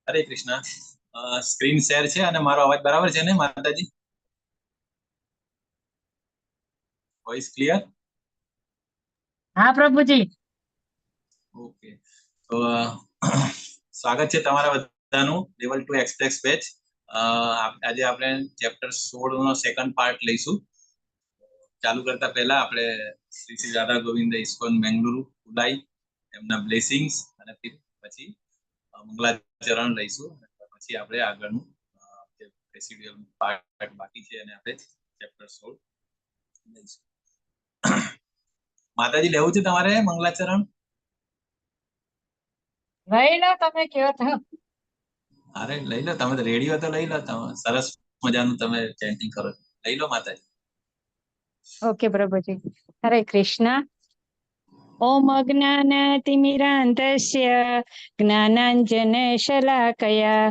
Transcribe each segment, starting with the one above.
હરે Krishna. Screen share છે અને મારો અવાજ બરાબર છે ને માતાજી? Voice clear? હા પ્રભુજી. ઓકે, તો સ્વાગત છે તમારા બધાનું લેવલ 2 એક્સપ્રેસ બેચ. આજે આપણે ચેપ્ટર 16 નો સેકન્ડ પાર્ટ લઈશું. ચાલુ કરતા પહેલા આપણે શ્રી શ્રી રાધા ગોવિંદ ઇસ્કોન બેંગલુરુ ઉડાઈ એમના બ્લેસિંગ્સ અને પછી મંગલાચરણ લઈશું. પછી આપણે આગળનું જે રેસિડ્યુઅલ પાર્ટ બાકી છે અને આપણે ચેપ્ટર 16 લઈશું. માતાજી લેવું છે તમારે મંગલાચરણ? લઈ લો, તમે કયો તો. અરે લઈ લો, તમે તો રેડી હો તો લઈ લો. તમે સરસ મજાનું તમે ચેન્ટિંગ કરો છો, લઈ લો માતાજી. ઓકે પ્રભુજી. હરે કૃષ્ણ. ઓમ અજ્ઞાનતિમિરાન્તસ્ય જ્ઞાનાંજન શલાકયા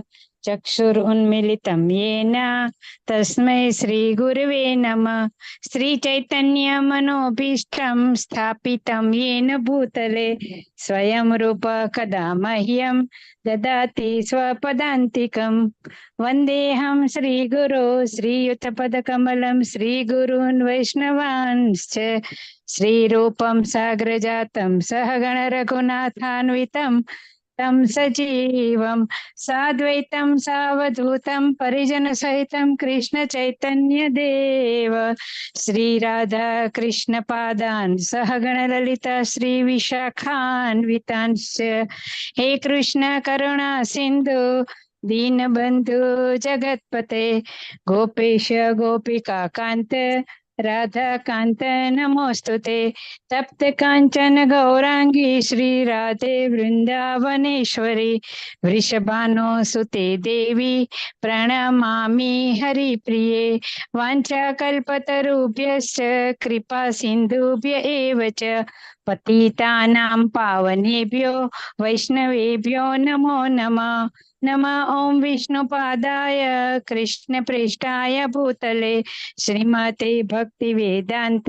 ચક્ષુરુન્મિલિतं येन તસ્मै શ્રી ગુરવે નમઃ. શ્રી ચૈતન્ય મનોભીષ્ટં સ્થાપિतं येन ભૂતલે સ્વયં રૂપ કદા મહ્યં દદાતિ સ્વપદાંતિકં. વંદેહં શ્રી ગુરો શ્રીયુતપદકમલં શ્રી ગુરૂन् વૈષ્ણવાંશ્ચ શ્રી રૂપમ સાગ્રજાતમ સહગણ રઘુનાથાન્વિતમ તમ સજીવમ સાદ્વૈતમ સાવધૂતમ પરિજન સહિતમ કૃષ્ણ ચૈતન્ય દેવ શ્રી રાધા કૃષ્ણ પાદાન સહગણ લલિતા શ્રી વિશાખાન્વિતાંશ્ચ. હે કૃષ્ણ કરુણા સિંધુ दीनबंधु जगतपते गोपेश गोपिका कांत राधा कांत नमोस्तुते. तप्त कांचन गौरांगी श्री राधे वृंदावनेश्वरी वृषभानो सुते देवी प्रणमामि हरिप्रिये. वाञ्छाकल्पतरुभ्यश्च कृपा सिन्धुभ्य एव च पतितानां पावनेभ्यो वैष्णवेभ्यो नमो नमः. नमः ओं विष्णुपादाय कृष्णप्रेष्ठाय भूतले श्रीमते भक्तिवेदांत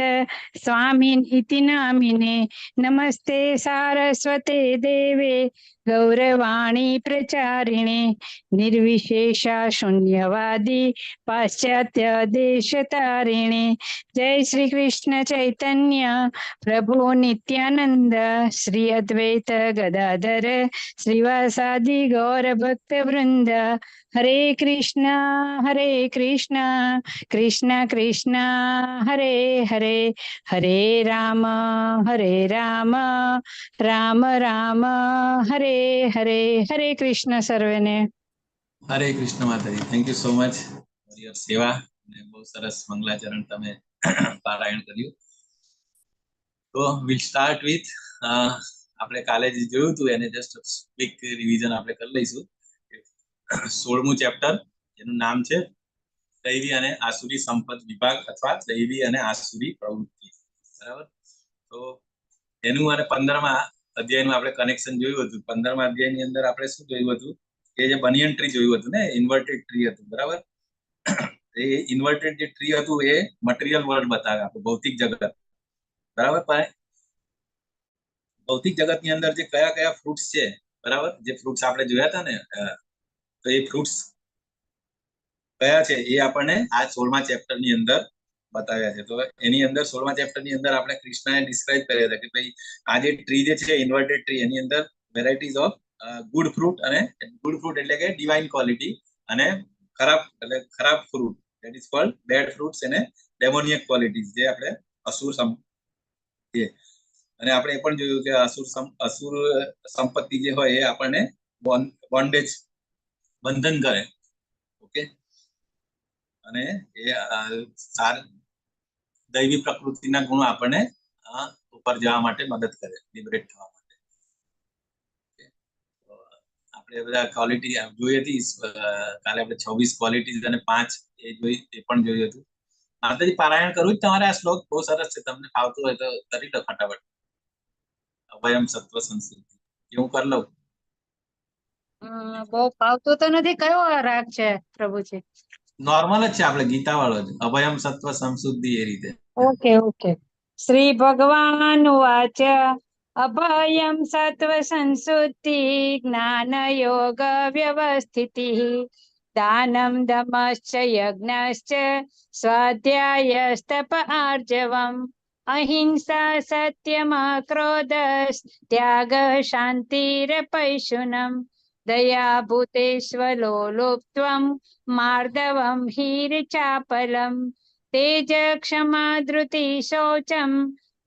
स्वामिन् इति नामिने. नमस्ते सारस्वते देवे गौरवाणी प्रचारिणे निर्विशेषा शून्यवादी पाश्चात्य देशतारिणे. जय श्री कृष्ण चैतन्य प्रभु नित्यानंद श्री अद्वैत गदाधर श्रीवासादि गौर भक्त वृंद. हरे कृष्ण कृष्ण कृष्ण हरे हरे हरे राम राम राम हरे हरे. हरे कृष्ण सर्वेने. હરે કૃષ્ણ માતાજી. Thank you so much for your સેવા. અને બહુ સરસ મંગલાચરણ તમે પારાયણ કર્યું. તો વિલ સ્ટાર્ટ વિથ આપણે કાલે જે જોયું હતું એને જસ્ટ ક્વિક રિવિઝન આપણે કરી લઈશું. 16મું ચેપ્ટર જેનું નામ છે દૈવી અને આસુરી સંપદ વિભાગ અથવા દૈવી અને આસુરી પ્રવૃત્તિ. બરાબર? તો એનું અને 15મા અધ્યાયનું આપણે કનેક્શન જોયું હતું. 15મા અધ્યાયની અંદર આપણે શું જોયું હતું કે જે બનિયન ટ્રી જોયું હતું ને, ઇન્વર્ટેડ ટ્રી હતું. બરાબર? એ ઇન્વર્ટેડ જે ટ્રી હતું એ મટીરિયલ વર્લ્ડ બતાવે, આપણું ભૌતિક જગત. બરાબર? ભૌતિક જગત ની અંદર જે કયા કયા ફ્રૂટ્સ છે, બરાબર, જે ફ્રૂટ્સ આપણે જોયા હતા ને, તો એ ફ્રૂટ્સ કયા છે એ આપણને આ 16મા ચેપ્ટર ની અંદર બતાવ્યા છે. તો એની અંદર 16મા ચેપ્ટર ની અંદર આપણે કૃષ્ણએ ડિસ્ક્રાઇબ કર્યા હતા કે ભાઈ આ જે ટ્રી જે છે ઇન્વર્ટેડ ટ્રી, એની અંદર વેરાયટીઝ ઓફ ગુડ ફ્રૂટ, અને ગુડ ફ્રૂટ એટલે કે ડિવાઇન ક્વોલિટી, અને ખરાબ એટલે ખરાબ fruit that is called bad fruits અને ડેમોનિયક ક્વોલિટીઝ જે આપણે અસુર છે. અને આપણે એ પણ જોયું કે અસુર સંપત્તિ જે હોય એ આપણને બોન્ડેજ બંધન કરે. ઓકે, અને એ દૈવી પ્રકૃતિના ગુણો આપણને ઉપર જવા માટે મદદ કરે, લિબરેટ થવા માટે. આપણે બધા ક્વોલિટી જોઈ હતી કાલે. આપણે 26 ક્વોલિટીઝ અને 5 એ જોઈ, એ પણ જોયું હતું. માતાજી પારાયણ કરવું જ તમારે? આ શ્લોક બહુ સરસ છે, તમને ફાવતું હોય તો કરી લો ફટાફટ. અભયમ સત્વ સંસિદ્ધિ હું કરી લઉં. બહુ ફાવતું તો નથી. કયો રાગ છે પ્રભુજી? નોર્મલ જ છે, આપણે ગીતા વાળો જ, અભયમ સત્વ સંશુદ્ધિ, એ રીતે. ઓકે. શ્રી ભગવાન વાચ અભયમ સત્વ સંશુદ્ધિ જ્ઞાન યોગ વ્યવસ્થિતિ દાનમ દમશ્ચ યજ્ઞશ્ચ સ્વાધ્યાયસ્તપ આર્જવમ અહિંસા સત્યમ ક્રોધ ત્યાગ શાંતિરપૈશુનમ દયા ભૂતેશ્વલો લોપ્ત્વમ માર્દવમ હીરચાપલમ તેજ ક્ષમા ધૃતિ શૌચમ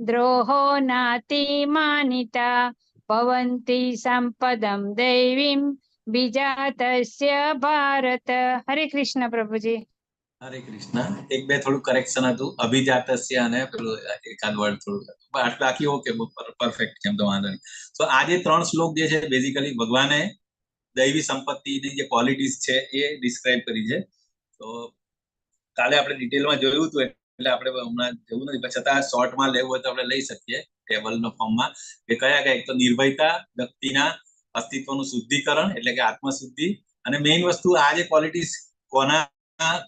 દ્રોહો નાતિમાનિતા ભવંતી સંપદમ દૈવીમ બીજાતસ્ય ભારત. હરે કૃષ્ણ પ્રભુજી. હરે કૃષ્ણ. એક બે થોડું કરેક્શન હતું, અભિજાતસ્ય અને પેલું એકાદ વર્ડ થોડું હતું, બાકી ઓકે પરફેક્ટ છે, એમ તો વાંધો નહીં. તો આ જે 3 શ્લોક જે છે બેઝિકલી ભગવાને દૈવી સંપત્તિની જે ક્વોલિટીઝ છે એ ડિસ્ક્રાઇબ કરી છે. તો કાલે આપણે ડિટેલમાં જોયું હતું એટલે આપણે હમણાં જવું નથી, પણ છતાં શોર્ટમાં લેવું હોય તો આપણે લઈ શકીએ ટેબલનો ફોર્મમાં. કે કયા કયા? એક તો નિર્ભયતા, વ્યક્તિના અસ્તિત્વનું શુદ્ધિકરણ એટલે કે આત્મશુદ્ધિ, અને મેઇન વસ્તુ આ જે ક્વોલિટીઝ કોના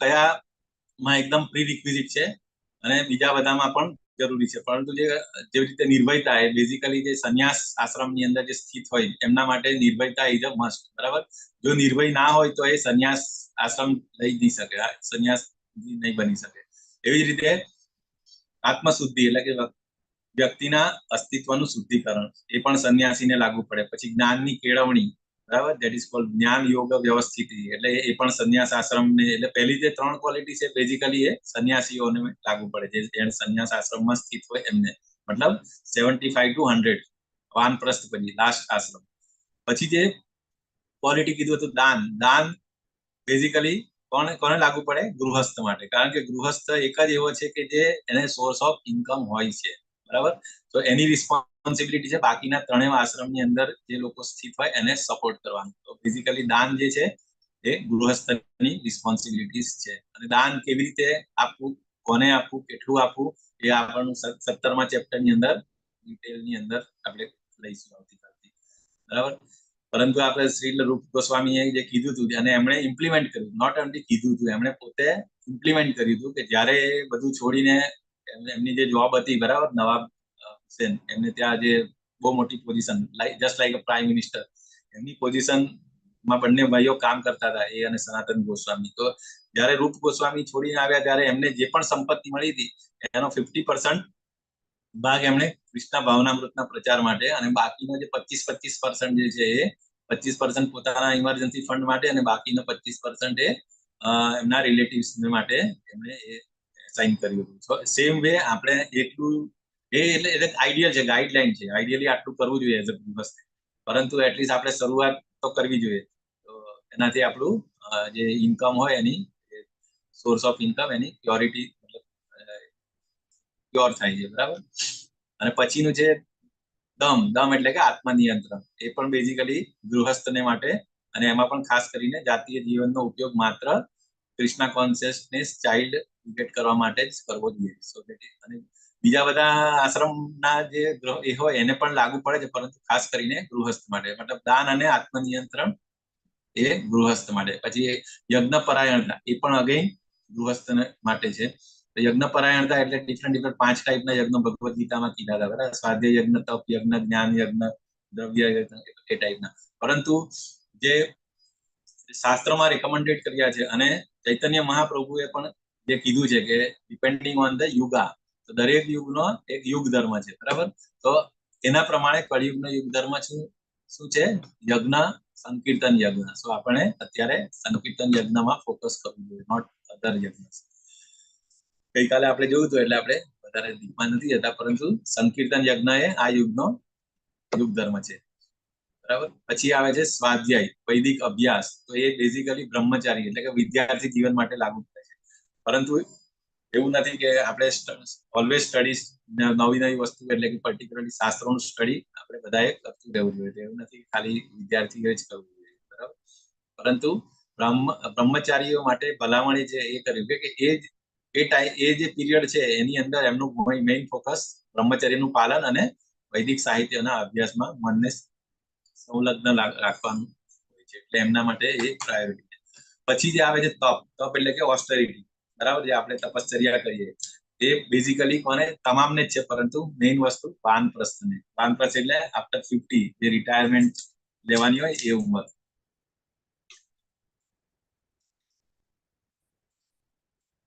કયામાં એકદમ પ્રી રિક્વિઝિટ છે અને બીજા બધામાં પણ જરૂરી છે, પરંતુ જેવી રીતે નિર્ભયતા એ બેઝિકલી જે સંન્યાસ આશ્રમની અંદર જે સ્થિત હોય એમના માટે નિર્ભયતા ઇઝ અ મસ્ટ. બરાબર? જો નિર્ભય ના હોય તો એ સંન્યાસ આશ્રમ લઈ નહીં શકે, સંન્યાસ નહીં બની શકે. એવી જ રીતે આત્મશુદ્ધિ એટલે કે વ્યક્તિના અસ્તિત્વનું શુદ્ધિકરણ એ પણ સંન્યાસીને લાગુ પડે. પછી જ્ઞાનની કેળવણી, બરાબર, ધેટ ઇઝ કોલ્ડ જ્ઞાન યોગ વ્યવસ્થિતિ, એટલે એ પણ સંન્યાસ આશ્રમને, એટલે પહેલી જે 3 ક્વોલિટી છે બેઝિકલી એ સંન્યાસીઓને લાગુ પડે, જે સંન્યાસ આશ્રમમાં સ્થિત હોય એમને, મતલબ 75 to 100 વાનપ્રસ્થ પછી લાસ્ટ આશ્રમ. પછી જે ક્વોલિટી કીધું હતું દાન, દાન બેઝિકલી કોને લાગુ પડે? ગૃહસ્થ માટે, કારણ કે ગૃહસ્થ એક જ એવો છે કે જે એને સોર્સ ઓફ ઇન્કમ હોય છે. બરાબર? તો એની રિસ્પોન્સિબિલિટી છે બાકીના 3 આશ્રમની અંદર જે લોકો સ્થિત હોય એને સપોર્ટ કરવાનું. તો બેઝિકલી દાન જે છે એ ગૃહસ્થની રિસ્પોન્સિબિલિટીઝ છે. અને દાન કેવી રીતે આપવું, કોને આપવું, કેટલું આપવું, એ આપણનું 17મા ચેપ્ટરની અંદર ડિટેલની અંદર આપણે લઈશું આવતીકાલથી. બરાબર? પરંતુ આપણે શ્રી રૂપ ગોસ્વામીએ જે કીધું હતું અને એમણે ઇમ્પ્લિમેન્ટ કર્યું, નોટ ઓનલી કીધું હતું, એમણે પોતે ઇમ્પ્લિમેન્ટ કર્યું હતું કે જ્યારે બધું છોડીને એમની જે જોબ હતી, બરાબર, નવાબ હુસેન, એમને ત્યાં જે બહુ મોટી પોઝિશન, જસ્ટ લાઈક અ પ્રાઇમ મિનિસ્ટર, એમની પોઝિશનમાં બંને ભાઈઓ કામ કરતા હતા, એ અને સનાતન ગોસ્વામી. તો જ્યારે રૂપ ગોસ્વામી છોડીને આવ્યા ત્યારે એમને જે પણ સંપત્તિ મળી હતી એનો 50% ભાગ એમણે કૃષ્ણ ભાવનામૃતના પ્રચાર માટે, અને બાકીનો જે 25% જે છે એ 25% પોતાના ઇમરજન્સી ફંડ માટે અને બાકીનો 25% એ એમના રિલેટિવ્સ માટે એમણે એ સાઇન કર્યું હતું. સેમ વે આપણે એટલું એટલે આઈડિયલ છે, ગાઈડલાઈન છે, આઈડિયલી આટલું કરવું જોઈએ એઝ અ ગૃહસ્થ, પરંતુ એટલીસ્ટ આપણે શરૂઆત તો કરવી જોઈએ. તો એનાથી આપણું જે ઇન્કમ હોય એની સોર્સ ઓફ ઇન્કમ એની પ્યોરિટી મતલબ પ્યોર થાય છે. બરાબર? અને પછીનું છે દમ એટલે કે આત્મનિયંત્રણ. એ પણ બેઝિકલી ગૃહસ્થને માટે, અને એમાં પણ ખાસ કરીને જાતીય જીવનનો ઉપયોગ માત્ર કૃષ્ણ કોન્શિયસનેસ ચાઇલ્ડ ક્રિએટ કરવા માટે જ કરવો જોઈએ. અને બીજા બધા આશ્રમના જે એ હોય એને પણ લાગુ પડે છે, પરંતુ ખાસ કરીને ગૃહસ્થ માટે, મતલબ દાન અને આત્મનિયંત્રણ એ ગૃહસ્થ માટે. પછી યજ્ઞ પરાયણતા, એ પણ અગેન ગૃહસ્થ માટે છે. યજ્ઞ પરાયણતા એટલે ડિફરન્ટ 5 ટાઈપના યજ્ઞ ભગવદ ગીતામાં કીધા હતા, બરાબર? સ્વાધ્યાય યજ્ઞ, તપ યજ્ઞ, જ્ઞાન યજ્ઞ, દ્રવ્ય યજ્ઞ, એ ટાઈપના. પરંતુ જે શાસ્ત્રમાં રેકમેન્ડેડ કર્યા છે, અને ચૈતન્ય મહાપ્રભુએ પણ જે કીધું છે કે ડિપેન્ડિંગ ઓન ધ યુગા, તો દરેક યુગનો એક યુગ ધર્મ છે. બરાબર? તો એના પ્રમાણે કળિયુગનો યુગ ધર્મ શું છે? યજ્ઞ, સંકીર્તન યજ્ઞ. સો આપણે અત્યારે સંકીર્તન યજ્ઞમાં ફોકસ કરવું જોઈએ, નોટ અધર યજ્ઞ. ગઈકાલે આપણે જોયું હતું એટલે આપણે વધારે દીપમાં નથી જતા, પરંતુ સંકીર્તન યજ્ઞ એ આ યુગનો યુગ ધર્મ છે. બરાબર? પછી આવે છે સ્વાધ્યાય, વૈદિક અભ્યાસ. તો એ બેઝિકલી બ્રહ્મચારી એટલે કે વિદ્યાર્થી જીવન માટે લાગુ પડે છે. પરંતુ એવું નથી કે આપણે ઓલવેઝ સ્ટડીઝ, નવી વસ્તુ એટલે કે પર્ટિક્યુલરલી શાસ્ત્રોનું સ્ટડી આપણે બધાએ કરતું રહેવું જોઈએ. એવું નથી કે ખાલી વિદ્યાર્થીઓ જ કરવું જોઈએ. બરાબર? પરંતુ બ્રહ્મચારીઓ માટે ભલામણી છે એ કર્યું કે એ જે પીરિયડ છે એની અંદર એમનું મેઇન ફોકસ બ્રહ્મચર્યનું પાલન અને વૈદિક સાહિત્યના અભ્યાસમાં મનને સંલગ્ન રાખવાનું હોય છે, એટલે એમના માટે એ પ્રાયોરિટી છે. પછી જે આવે છે તપ એટલે કે ઓસ્ટેરિટી, બરાબર, જે આપણે તપશ્ચર્યા કરીએ એ બેઝિકલી કોને તમામને જ છે, પરંતુ મેઇન વસ્તુ વાનપ્રસ્થને. વાનપ્રસ્થ એટલે આફ્ટર 50 જે રિટાયરમેન્ટ લેવાની હોય એ ઉંમર.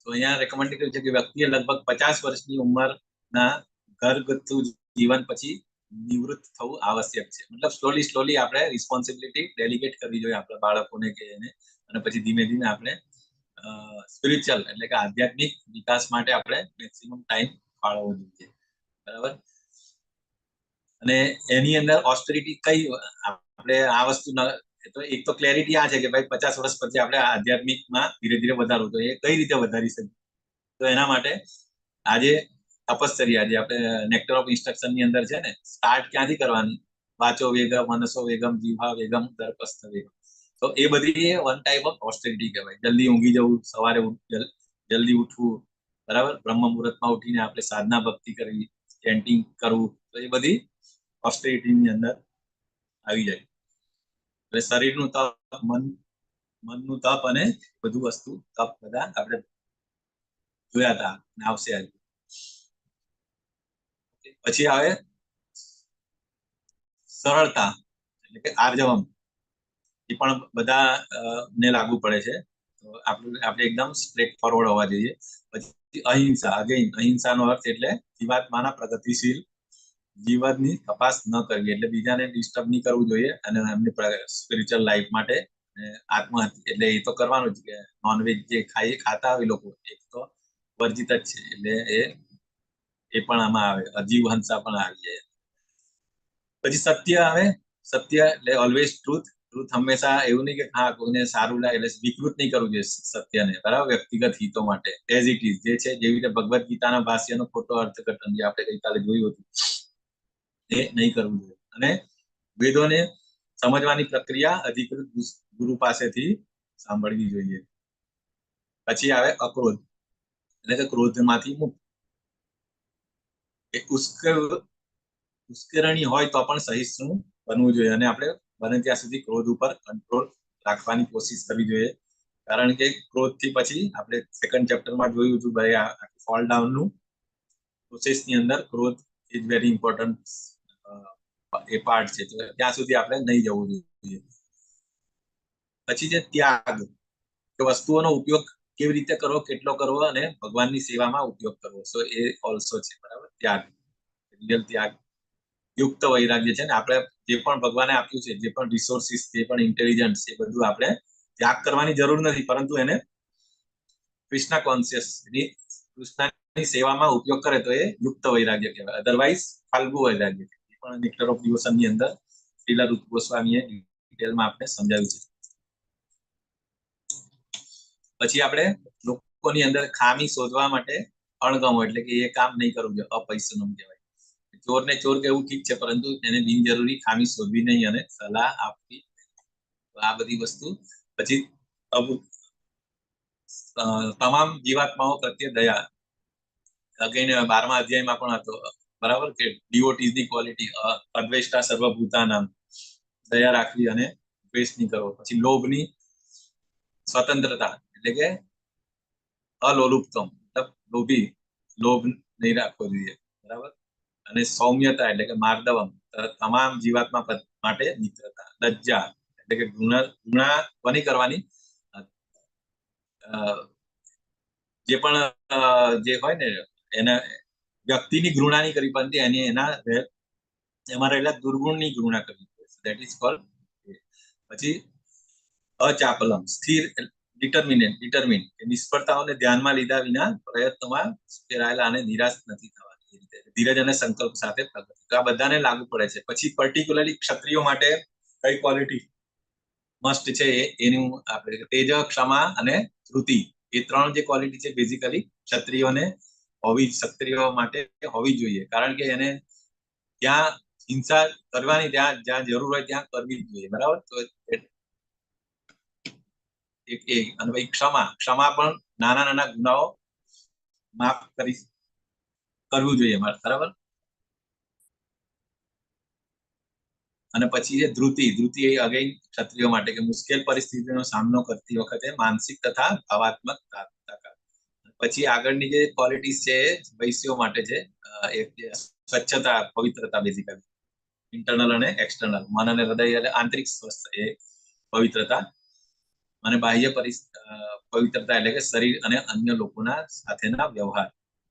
તો અહીંયા રેકમેન્ડ કર્યું છે કે વ્યક્તિએ લગભગ 50 વર્ષની ઉંમરના ઘરગથ્થુ જીવન પછી નિવૃત્ત થવું આવશ્યક છે. મતલબ સ્લોલી આપણે રિસ્પોન્સિબિલિટી ડેલિગેટ કરવી જોઈએ આપણા બાળકોને કે એને, અને પછી ધીમે ધીમે આપણે સ્પિરિચ્યુઅલ એટલે કે આધ્યાત્મિક વિકાસ માટે આપણે મેક્સિમમ ટાઈમ ફાળવવો જોઈએ. બરાબર. અને એની અંદર ઓસ્ટેરિટી કઈ આપણે આ વસ્તુ તો એક તો ક્લેરિટી આ છે કે ભાઈ 50 વર્ષ પછી આપણે આધ્યાત્મિકમાં ધીરે ધીરે વધારવું, તો એ કઈ રીતે વધારી શકીએ? તો એના માટે આજે તપશ્ચર્યા જે આપણે નેક્ટર ઓફ ઇન્સ્ટ્રક્શન ની અંદર છે ને, સ્ટાર્ટ ક્યાંથી કરવાની? વાચો વેગમ, મનસો વેગમ, જીવા વેગમ, દર્પસ્થ વેગમ. તો એ બધી વન ટાઈપ ઓફ ઓસ્ટેરિટી કહેવાય. જલ્દી ઊંઘી જવું, સવારે જલ્દી ઉઠવું, બરાબર, બ્રહ્મ મુહૂર્તમાં ઉઠીને આપણે સાધના ભક્તિ કરવી, ચેન્ટિંગ કરવું, તો એ બધી ઓસ્ટેરિટીની અંદર આવી જાય. એટલે શરીરનું તપ, મનનું તપ અને બધું વસ્તુ તપ બધા આપણે જોયા હતા, આવશે આજે. પછી આવે સરળતા એટલે કે આર્જવમ. એ પણ બધા ને લાગુ પડે છે. તો આપણે એકદમ સ્ટ્રેટ ફોરવર્ડ હોવા જોઈએ. પછી અહિંસા, અગેઇન અહિંસાનો અર્થ એટલે જીવાત્માના પ્રગતિશીલ જીવનની તપાસ ન કરવી, એટલે બીજાને ડિસ્ટર્બ નહીં કરવું જોઈએ, અને એમની સ્પિરિચ્યુઅલ લાઈફ માટે આત્મહત્યા એટલે એ તો કરવાનું જ કે નોનવેજ જે ખાતા હોય લોકો એ તો વર્જિત જ છે. એટલે એ પણ આમાં આવે, અજીવ હંસા પણ આવી જાય. પછી સત્ય આવે. સત્ય એટલે ઓલવેઝ ટ્રુથ હંમેશા એવું નહીં કે હા કોઈને સારું લાગે એટલે વિકૃત નહીં કરવું જોઈએ સત્યને, બરાબર, વ્યક્તિગત હિતો માટે એઝ ઇટ ઇઝ જે છે, જેવી રીતે ભગવદ્ ગીતાના ભાષ્યનો ખોટો અર્થઘટન જે આપણે ગઈકાલે જોયું હતું એ નહીં કરવું જોઈએ. અને વેદોને સમજવાની પ્રક્રિયા અધિકૃત ગુરુ પાસેથી સાંભળવી જોઈએ. પછી આવે અક્રોધ એટલે કે ક્રોધમાંથી મુક્ત. ઉશ્કેરણી હોય તો પણ સહિષ્ણુ બનવું જોઈએ, અને આપણે બને ત્યાં સુધી ક્રોધ ઉપર કંટ્રોલ રાખવાની કોશિશ કરવી જોઈએ. કારણ કે ક્રોધથી પછી આપણે સેકન્ડ ચેપ્ટરમાં જોયું હતું ભાઈ આ ફોલ ડાઉનનું પ્રોસેસની અંદર ક્રોધ is very important A part છે. તો ત્યાં સુધી આપણે નહીં જવું જોઈએ. પછી જે ત્યાગ, કે વસ્તુઓનો ઉપયોગ કેવી રીતે કરવો, કેટલો કરવો, અને ભગવાનની સેવામાં ઉપયોગ કરવો, સો એ ઓલસો છે, બરાબર. ત્યાગ, રિયલ ત્યાગ, યુક્ત વૈરાગ્ય છે ને. આપણે જે પણ ભગવાને આપ્યું છે, જે પણ રિસોર્સિસ, જે પણ ઇન્ટેલિજન્સ, એ બધું આપણે ત્યાગ કરવાની જરૂર નથી, પરંતુ એને કૃષ્ણ કોન્શિયસ કૃષ્ણની સેવામાં ઉપયોગ કરે તો એ યુક્ત વૈરાગ્ય કહેવાય. અધરવાઇઝ ફાલ્ગુ વૈરાગ્ય. એ પણ નેક્ટર ઓફ ડિવોશન ની અંદર શ્રીલા રૂપ ગોસ્વામીએ ડિટેલમાં આપણે સમજાવ્યું છે. પછી આપણે લોકોની અંદર ખામી શોધવા માટે અણગમો એટલે કે એ કામ નહીં કરવું જોઈએ, અપૈસનમ કહેવાય. ચોરને ચોર કહેવું ઠીક છે, પરંતુ એને બિનજરૂરી ખામી શોધવી નહીં અને સલાહ આપવી, આ બધી વસ્તુ. પછી તમામ જીવાત્માઓ પ્રત્યે દયા, અગેન 12મા અધ્યાયમાં પણ હતો, બરાબર, કે ડિવોટીઝ ની ક્વોલિટી અદ્વેષ્ટા સર્વભૂતાનામ, દયા રાખવી અને દ્વેષ નહીં કરવો. પછી લોભની સ્વતંત્રતા એટલે કે અલોલુપતમ, મતલબ લોભ નહીં રાખવો જોઈએ, બરાબર. અને સૌમ્યતા એટલે કે માર્દવમ, તમામ જીવાત્મા માટે મિત્રતા. લજ્જા એટલે કે ઘૃણા કોની કરવાની, જે પણ જે હોય ને એના વ્યક્તિની ઘૃણા નહીં કરવી, પરંતુ એમાં રહેલા દુર્ગુણની ઘૃણા કરવી, દેટ ઇઝ કોલ્ડ. પછી અચાપલમ, સ્થિર, ડિટર્મિન, નિષ્ફળતાઓને ધ્યાનમાં લીધા વિના પ્રયત્નોમાં ફેરાયેલા અને નિરાશ નથી થવાની, ધીરજ અને સંકલ્પ સાથે પ્રગતિ. તો આ બધાને લાગુ પડે છે. પછી પર્ટિક્યુલરલી ક્ષત્રિયો માટે કઈ ક્વોલિટી મસ્ટ છે એનું આપણે તેજ, ક્ષમા અને ધૃતિ, એ ત્રણ જે ક્વોલિટી છે બેઝિકલી ક્ષત્રિયો માટે હોવી જોઈએ. કારણ કે એને ત્યાં હિંસા કરવાની, જ્યાં જરૂર હોય ત્યાં કરવી જ જોઈએ, બરાબર. તો અને ભાઈ ક્ષમા પણ નાના ગુનાઓ માફ કરવું જોઈએ, બરાબર. અને પછી એ ધૃતિ એ અગેન ક્ષત્રિયો માટે કે મુશ્કેલ પરિસ્થિતિનો સામનો કરતી વખતે માનસિક તથા ભાવાત્મક તાકાત. પછી આગળની જે ક્વોલિટીઝ છે એ વૈશ્યો માટે છે. એક જે સ્વચ્છતા, પવિત્રતા, બેઝિકલી ઇન્ટરનલ અને એક્સટર્નલ, મન અને હૃદય એટલે આંતરિક સ્વસ્થ એ પવિત્રતા, અને બાહ્ય પવિત્રતા એટલે કે શરીર અને અન્ય લોકોના સાથેના વ્યવહાર,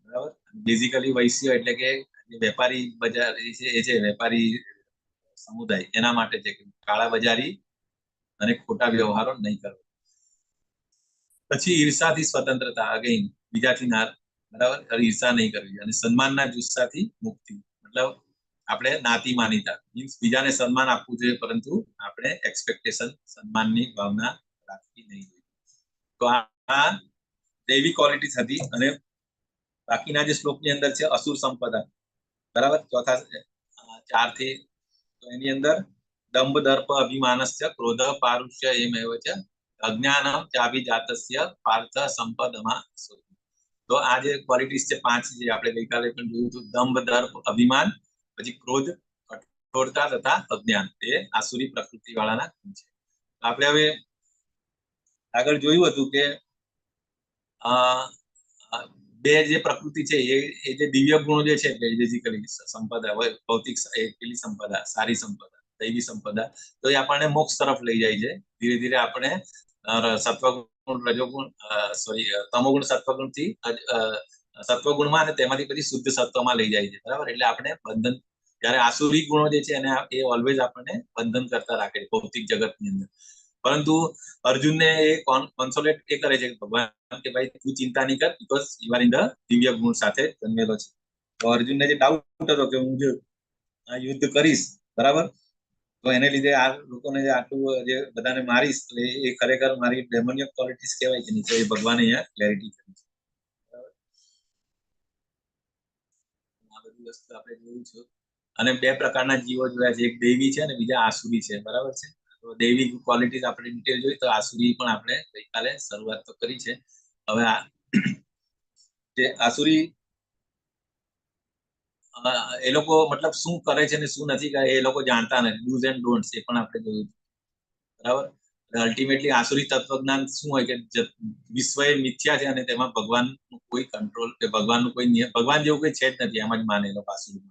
બરાબર. બેઝિકલી વૈશ્ય એટલે કે જે વેપારી બજાર એ છે વેપારી સમુદાય, એના માટે છે કે કાળા બજારી અને ખોટા વ્યવહારો નહીં કરવા. પછી ઈર્ષાથી સ્વતંત્રતા, અગેન બીજાથી ના, બરાબર, ઈર્ષા નહીં કરવી. અને સન્માનના જુસ્સાથી મુક્તિ, મતલબ આપણે નાતી માનીતા, મીન્સ બીજાને સન્માન આપવું જોઈએ, પરંતુ આપણે એક્સપેક્ટેશન, સન્માનની ભાવના રાખવી નહીં જોઈએ. તો આ દૈવી ક્વોલિટીઝ હતી. અને બાકીના જે શ્લોકની અંદર છે અસુર સંપદા, બરાબર, ચોથા 4 થી, તો એની અંદર દંભ દર્પ અભિમાનસ્ય ક્રોધ પારુષ્ય એમેવ છે અજ્ઞાનમ ચાભિજાતસ્ય પાર્થ સંપદમાં. તો આ જે ક્વોલિટીઝ છે 5, જે આપણે ગઈકાલે પણ જોયું હતું, દંભ દર્પ અભિમાન, પછી ક્રોધ, કઠોરતા તથા અજ્ઞાન, એ આસુરી પ્રકૃતિ વાળાના ગુણ છે. આપણે હવે આગળ જોયું હતું કે બે જે પ્રકૃતિ છે એ જે દિવ્ય ગુણો જે છે બેઝિકલી સંપદા હોય, ભૌતિક પેલી સંપદા, સારી સંપદા, દૈવી સંપદા, તો એ આપણને મોક્ષ તરફ લઈ જાય છે. ધીરે ધીરે આપણે સત્વગુણ, રજોગુણ, તમોગુણ, સત્વગુણ થી સત્વગુણમાં, અને તેમાંથી પછી શુદ્ધ સત્વમાં લઈ જાય છે, બરાબર. એટલે આપણે બંધન, જયારે આસુરી ગુણો જે છે એને એ ઓલવેઝ આપણને બંધન કરતા રાખે છે ભૌતિક જગતની અંદર. પરંતુ અર્જુનને એ કોન્સોલેટ એ કરે છે ભગવાન કે ભાઈ તું ચિંતા નહીં કર, because you are in the દિવ્ય ગુણ સાથે જન્મેલો છે. તો અર્જુનને જે ડાઉટ હતો કે હું જો આ યુદ્ધ કરીશ, બરાબર, તો એને લીધે આ લોકોને જે આટલું જે બધાને મારીશ, એટલે એ ખરેખર મારી ડેમોનિયક ક્વોલિટીઝ કહેવાય કે નહીં, તો એ ભગવાને અહીંયા ક્લેરિટી કરી છે. આ બધી વસ્તુ આપણે જોયું છે. અને 2 પ્રકારના જીવો જોયા છે, એક દૈવી છે અને બીજા આસુરી છે, બરાબર છે. તો દૈવી ક્વોલિટીઝ આપણે ડિટેલ જોઈ, તો આસુરી પણ આપણે ગઈકાલે શરૂઆત તો કરી છે. હવે જે આસુરી એ લોકો મતલબ શું કરે છે ને શું નથી કરે એ લોકો જાણતા નથી, ડૂઝ એન્ડ ડોન્ટ્સ, એ પણ આપણે જોયું, બરાબર. અલ્ટિમેટલી આસુરી તત્વજ્ઞાન શું હોય કે વિશ્વ એ મિથ્યા છે અને તેમાં ભગવાનનું કોઈ કંટ્રોલ કે ભગવાનનું કોઈ નિયમ, ભગવાન જેવું કોઈ છે જ નથી, એમ જ માને લોકો આસુરી.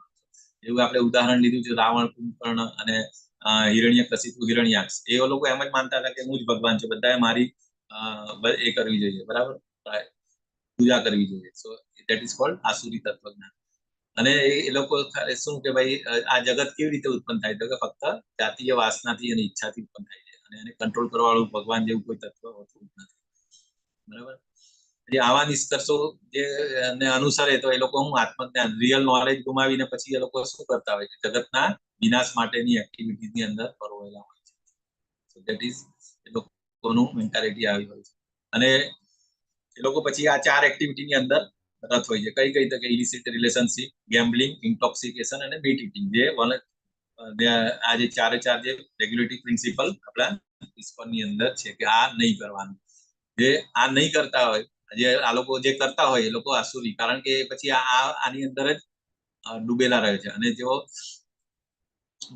એવું આપણે ઉદાહરણ લીધું છે રાવણ, કુંભકર્ણ અને હિરણ્યકશિપુ, હિરણ્યાક્ષ, એ લોકો એમ જ માનતા હતા કે હું જ ભગવાન છું, બધાએ મારી એ કરવી જોઈએ, બરાબર, પૂજા કરવી જોઈએ. સો ધેટ ઇઝ કોલ્ડ આસુરી તત્વજ્ઞાન. અને એ લોકો શું કે ભાઈ આ જગત કેવી રીતે ઉત્પન્ન થાય, તો કે ફક્ત જાતીય વાસનાથી અને ઈચ્છાથી ઉત્પન્ન થાય છે, અને એને કંટ્રોલ કરવા વાળું ભગવાન જેવું કોઈ તત્વ હોતું નથી, બરાબર. જે આવા નિષ્કર્ષો જે અનુસરે તો એ લોકો હું આત્મજ્ઞાન, રિયલ નોલેજ ગુમાવીને પછી એ લોકો શું કરતા હોય છે, જગતના વિનાશ માટેની એક્ટિવિટીની અંદર પરોવાયેલા હોય છે. સો ધેટ ઇઝ એ લોકોનું મેન્ટાલિટી આવી હોય છે. અને એ લોકો પછી આ 4 એક્ટિવિટીની અંદર રત હોય છે. કઈ કઈ તો કે ઇલિસિટ રિલેશનશિપ, ગેમ્બલિંગ, ઇન્ટોક્સિકેશન અને બીટ ઇટિંગ, જે આ જે 4 જે રેગ્યુલેટરી પ્રિન્સિપલ આપણા ઇસ્કોનની અંદર છે કે આ નહીં કરવાનું. જે આ નહીં કરતા હોય, જે આ લોકો જે કરતા હોય એ લોકો આસુરી, કારણ કે પછી આની અંદર જ ડૂબેલા રહે છે. અને તેઓ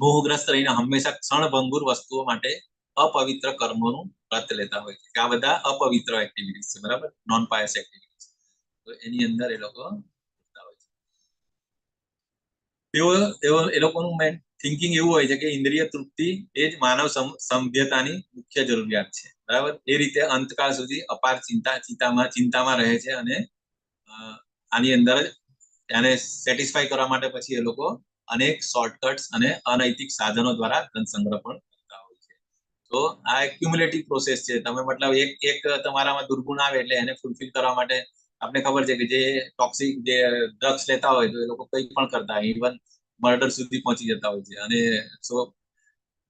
મોહગ્રસ્ત રહીને હંમેશા ક્ષણભંગુર વસ્તુઓ માટે અપવિત્ર કર્મોનું વ્રત લેતા હોય છે. આ બધા અપવિત્ર એક્ટિવિટીઝ છે, બરાબર, નોન પાયસ એક્ટિવિટીઝ. તો એની અંદર એ લોકો હોય છે. એ લોકોનું મેન થિંકિંગ એવું હોય છે કે ઇન્દ્રિય તૃપ્તિ એ જ માનવ સભ્યતાની મુખ્ય જરૂરિયાત છે, બરાબર. એ રીતે અંતકાળ સુધી અપાર ચિંતામાં રહે છે. અને આની અંદર જ એને સેટિસ્ફાય કરવા માટે પછી એ લોકો અનેક શોર્ટકટ્સ અને અનૈતિક સાધનો દ્વારા ધન સંગ્રહ પણ કરતા હોય છે. તો આ એક ક્યુમ્યુલેટિવ પ્રોસેસ છે. તમે મતલબ એક તમારામાં દુર્ગુણ આવે એટલે એને ફૂલફિલ કરવા માટે આપણે ખબર છે કે જે ટોક્સિક જે ડ્રગ્સ લેતા હોય તો એ લોકો કંઈ પણ કરતા હોય, ઇવન મર્ડર સુધી પહોંચી જતા હોય છે. અને સો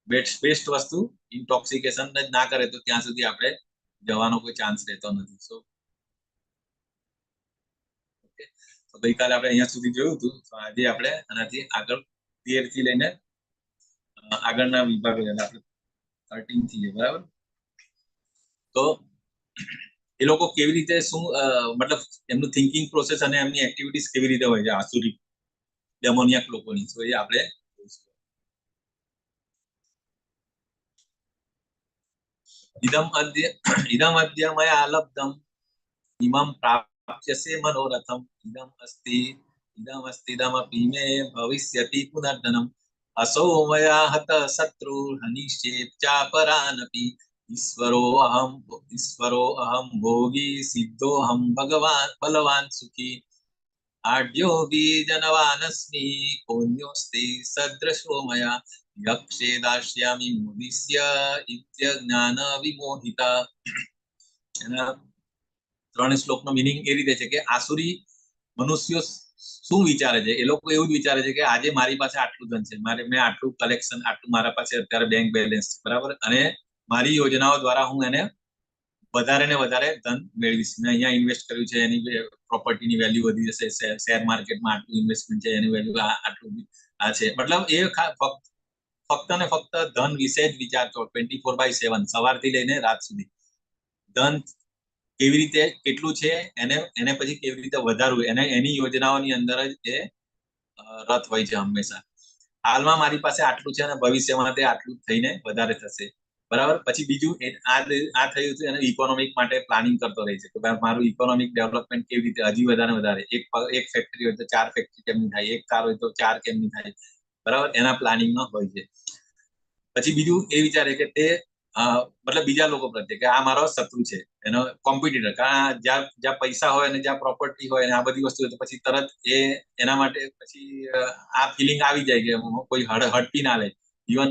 બેસ્ટ વસ્તુ ઇન્ટોક્સિકેશન જ ના કરે તો ત્યાં સુધી આપણે જવાનો કોઈ ચાન્સ રહેતો નથી. સો તો ગઈકાલે આપણે અહીંયા સુધી જોયું હતું. તો આજે આપણે આનાથી આગળ 13 થી લઈને આગળના વિભાગો આપણે 13 થી, બરાબર. તો એ લોકો કેવી રીતે શું મતલબ એમનું થિંકિંગ પ્રોસેસ અને એમની એક્ટિવિટીઝ કેવી રીતે હોય છે આસુરી ડેમોનિયક લોકોની, તો એ આપણે ઇદમ અદ્ય મયા આલબ્ધમ ઇમમ प्राप्यसे मनोरथम इदम अस्ति इदमपि मे भविष्यति पुनर्धनम असौ मया हत शत्रु हनिष्ये चापरानपि ईश्वरो अहम भोगी सिद्धोऽहं भगवान बलवान सुखी आढ्यो बीजनवानस्मि कोऽन्योऽस्ति सदृशो मया यक्षे दास्यामि मुदिस्य इत्यज्ञान विमोहिता। એના 3 શ્લોકનો મીનિંગ એ રીતે છે કે આસુરી મનુષ્યો શું વિચારે છે, એ લોકો એવું જ વિચારે છે કે આજે મારી પાસે આટલું ધન છે, મેં આટલું કલેક્શન, આટલું મારા પાસે અત્યારે બેંક બેલેન્સ છે, બરાબર, અને મારી યોજનાઓ દ્વારા હું એને વધારે ને વધારે ધન મેળવીશ. મેં અહીંયા ઇન્વેસ્ટ કર્યું છે, એની પ્રોપર્ટીની વેલ્યુ વધી જશે, શેર માર્કેટમાં આટલું ઇન્વેસ્ટમેન્ટ છે, એની વેલ્યુ આટલું આ છે. મતલબ એ ફક્ત ને ફક્ત ધન વિશે જ વિચારતો 24/7 સવારથી લઈને રાત સુધી. ધન કેવી રીતે કેટલું છે એને પછી કેવી રીતે વધારવું, એની યોજનાઓની અંદર જ એ રથ હોય છે હંમેશા. હાલમાં મારી પાસે આટલું છે અને ભવિષ્યમાં તે આટલું થઈને વધારે થશે, બરાબર. પછી બીજું આ થયું છે અને ઇકોનોમિક માટે પ્લાનિંગ કરતો રહે છે કે મારું ઇકોનોમિક ડેવલપમેન્ટ કેવી રીતે હજી વધારે એક ફેક્ટરી હોય તો 4 ફેક્ટરી કેમની થાય, એક કાર હોય તો 4 કેમની થાય, બરાબર, એના પ્લાનિંગમાં હોય છે. પછી બીજું એ વિચારે કે તે મતલબ બીજા લોકો પ્રત્યે કે આ મારો શત્રુ છે, એનો કોમ્પિટિટર. કારણ જ્યાં પૈસા હોય અને જ્યાં પ્રોપર્ટી હોય અને આ બધી વસ્તુ હોય તો પછી તરત એના માટે પછી આ ફિલિંગ આવી જાય કે કોઈ હડપી ના લે. ઇવન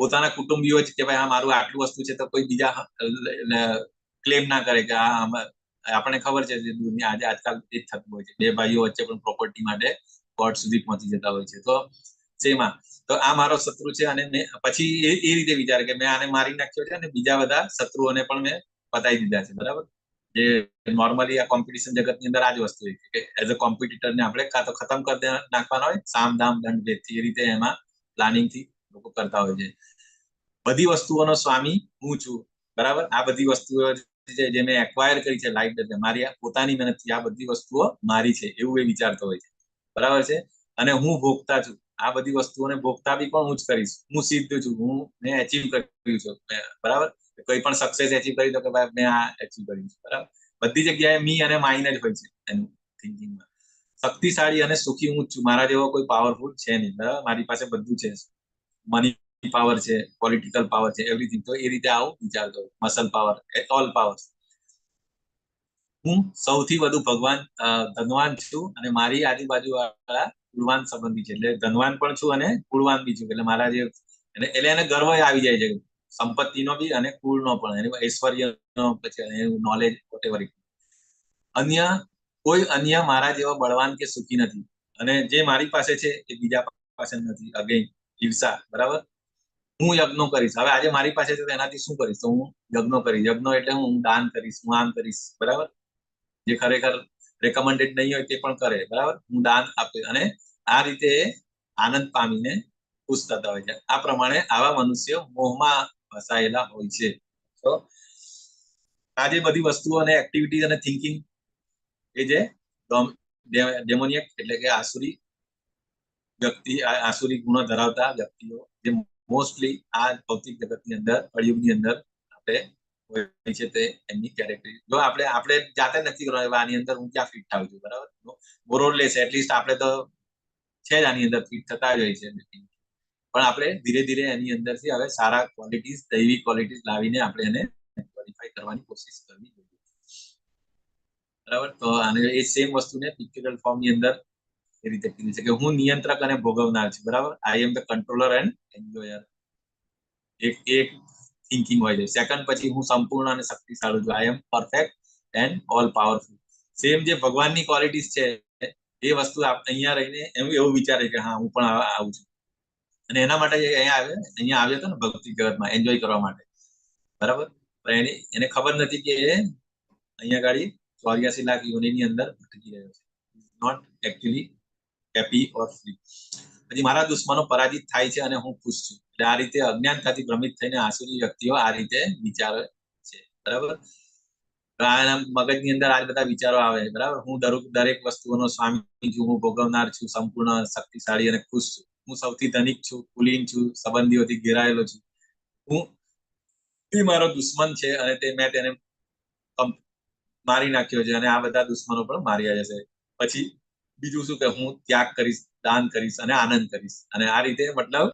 પોતાના કુટુંબીઓ જ કે ભાઈ આ મારું આટલું વસ્તુ છે તો કોઈ બીજા ક્લેમ ના કરે કે આપણને ખબર છે જે દુનિયા આજકાલ એ જ થતું હોય છે, બે ભાઈઓ વચ્ચે પણ પ્રોપર્ટી માટે કોર્ટ સુધી પહોંચી જતા હોય છે. તો શેમાં તો આ મારો શત્રુ છે અને મેં પછી એ રીતે વિચારે કે મેં આને મારી નાખ્યો છે અને બીજા બધા શત્રુઓને પણ મેં પતાવી દીધા છે, બરાબર. જે નોર્મલી આ કોમ્પિટિશન જગતની અંદર આ જ વસ્તુ હોય કે એઝ અ કોમ્પિટિટર ને આપણે કાં તો ખતમ કરી નાખવાના હોય, સામ દામ દંડ ભેદથી, એ રીતે એમાં પ્લાનિંગ થી લોકો કરતા હોય છે. બધી વસ્તુઓનો સ્વામી હું છું, બરાબર. આ બધી વસ્તુઓ જે મેં એક્વાયર કરી છે લાઈફ મારી પોતાની મહેનતથી, આ બધી વસ્તુઓ મારી છે એવું એ વિચારતો હોય છે, બરાબર છે. અને હું ભોગતા છું, આ બધી વસ્તુઓને ભોગતા બી પણ હું જ કરીશ. હું સિદ્ધ છું, મેં એચીવ કર્યું છે, બરાબર. કોઈ પણ સક્સેસ એચીવ કરી તો કે ભાઈ મેં આ એચીવ કર્યું છે, બરાબર. બધી જગ્યાએ મી અને માઇન જ હોય છે એનું થિંકિંગમાં. શક્તિશાળી અને સુખી હું જ છું, મારા જેવો કોઈ પાવરફુલ છે નહીં, બરાબર. મારી પાસે બધું છે, મની પાવર છે, પોલિટિકલ પાવર છે, એવરીથિંગ. તો એ રીતે આવું વિચારતો હોય. Muscle power, all power. હું સૌથી વધુ ધનવાન છું અને મારી આજુબાજુ વાળા કુળવાન સંબંધી છે. એટલે ધનવાન પણ છું અને કુળવાન બી છું. એટલે મારા જે એટલે એને ગર્વ આવી જાય છે સંપત્તિનો બી અને કુળનો પણ, ઐશ્વર્યનો, પછી નોલેજ, વોટેવર. કોઈ અન્ય મારા જેવા બળવાન કે સુખી નથી અને જે મારી પાસે છે એ બીજા પાસે નથી. અગેન ઈર્ષા, બરાબર. હું યજ્ઞો કરીશ. હવે આજે મારી પાસે છે તો એનાથી શું કરીશ? તો હું યજ્ઞો કરીશ. યજ્ઞો એટલે હું દાન કરીશ, હું આમ કરીશ, બરાબર. જે ખરેખર રેકમેન્ડેડ નહીં હોય તે પણ કરે, બરાબર. હું દાન આપે અને આ રીતે આનંદ પામીને ખુશ થતા હોય છે. આ પ્રમાણે આવા મનુષ્યો મોહમાં ફસાયેલા હોય છે. તો આ જે બધી વસ્તુઓ અને એક્ટિવિટી અને થિંકિંગ એ જે ડેમોનિયક એટલે કે આસુરી વ્યક્તિ, આસુરી ગુણો ધરાવતા વ્યક્તિઓ જે મોસ્ટલી આ ભૌતિક જગતની અંદર, કળિયુગની અંદર આપણે હોય છે, તે એમની કેરેક્ટર. જો આપણે જાતે નથી કરવાનું આની અંદર હું ક્યાં ફિટ થાઉં છું, બરાબર. મોરલેસ એટલીસ્ટ આપણે તો છે જ આની અંદર ફિટ થતા જ હોય છે, પણ આપણે ધીરે ધીરે એની અંદરથી હવે સારા ક્વોલિટીઝ, દૈવિક ક્વોલિટીઝ લાવીને આપણે એને ક્વોલિફાઈ કરવાની કોશિશ કરવી જોઈએ, બરાબર. તો આને એ સેમ વસ્તુને પિક્ચરલ ફોર્મની અંદર એ રીતે કીધું છે કે હું નિયંત્રક અને ભોગવનાર છું, બરાબર. આઈ એમ ધ કંટ્રોલર એન્ડ એન્જોયર. એક થિંકિંગ હોય છે. સેકન્ડ પછી હું સંપૂર્ણ અને શક્તિશાળી છું. I am perfect and all powerful. Same જે ભગવાનની ક્વોલિટીઝ છે એ વસ્તુ અહીંયા રહીને એવું વિચારે કે હા હું પણ આવું છું. અને એના માટે અહીંયા આવ્યો હતો ને ભક્તિ જગતમાં એન્જોય કરવા માટે, બરાબર. પણ એને ખબર નથી કે અહીંયા ગાડી 84 લાખ યોનિની અંદર ભટકી રહ્યો છે. Not actually happy or free. પછી મારા દુશ્મનો પરાજિત થાય છે અને હું ખુશ છું. એટલે આ રીતે અજ્ઞાનતાથી ભ્રમિત થઈને આસુરી વ્યક્તિઓ આ રીતે વિચારે છે, બરાબર. મગજની અંદર આ બધા વિચારો આવે, બરાબર. હું દરેક વસ્તુઓનો સ્વામી છું, હું ભોગવનાર છું, સંપૂર્ણ શક્તિશાળી અને ખુશ છું. હું સૌથી ધનિક છું, કુલીન છું, સંબંધીઓથી ઘેરાયેલો છું. હું મારો દુશ્મન છે અને મેં તેને મારી નાખ્યો છે અને આ બધા દુશ્મનો પણ માર્યા જશે. પછી બીજું શું કે હું ત્યાગ કરીશ, દાન કરીશ અને આનંદ કરીશ. અને આ રીતે મતલબ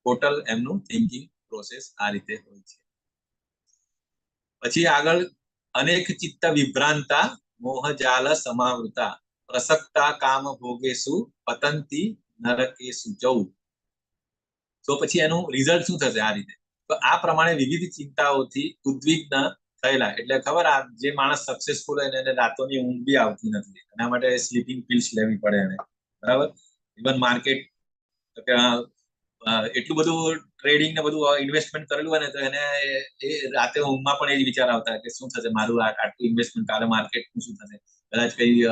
ટોટલ એમનું થિંકિંગ પ્રોસેસ આ રીતે હોય છે. પછી આગળ અનેક ચિત્ત વિભ્રાંતા મોહજાલ સમાવૃતા પ્રસક્તા કામ ભોગેશુ પતંતી નરકેશુ જૌ. તો પછી એનું રિઝલ્ટ શું થશે આ રીતે? તો આ પ્રમાણે વિવિધ ચિંતાઓથી ઉદ્વિગ્ન થયેલા, એટલે ખબર આ જે માણસ સક્સેસફુલ હોય એને રાતોની ઊંઘ બી આવતી નથી, એના માટે સ્લીપિંગ પિલ્સ લેવી પડે એને, બરાબર. ઇવન માર્કેટ એટલું બધું ટ્રેડિંગ ને બધું ઇન્વેસ્ટમેન્ટ કરેલું હોય ને તો એને એ રાતે ઊંઘમાં પણ એ વિચાર આવતા કે શું થશે મારું આટલું ઇન્વેસ્ટમેન્ટ, કાલે માર્કેટનું શું થશે, કદાચ કઈ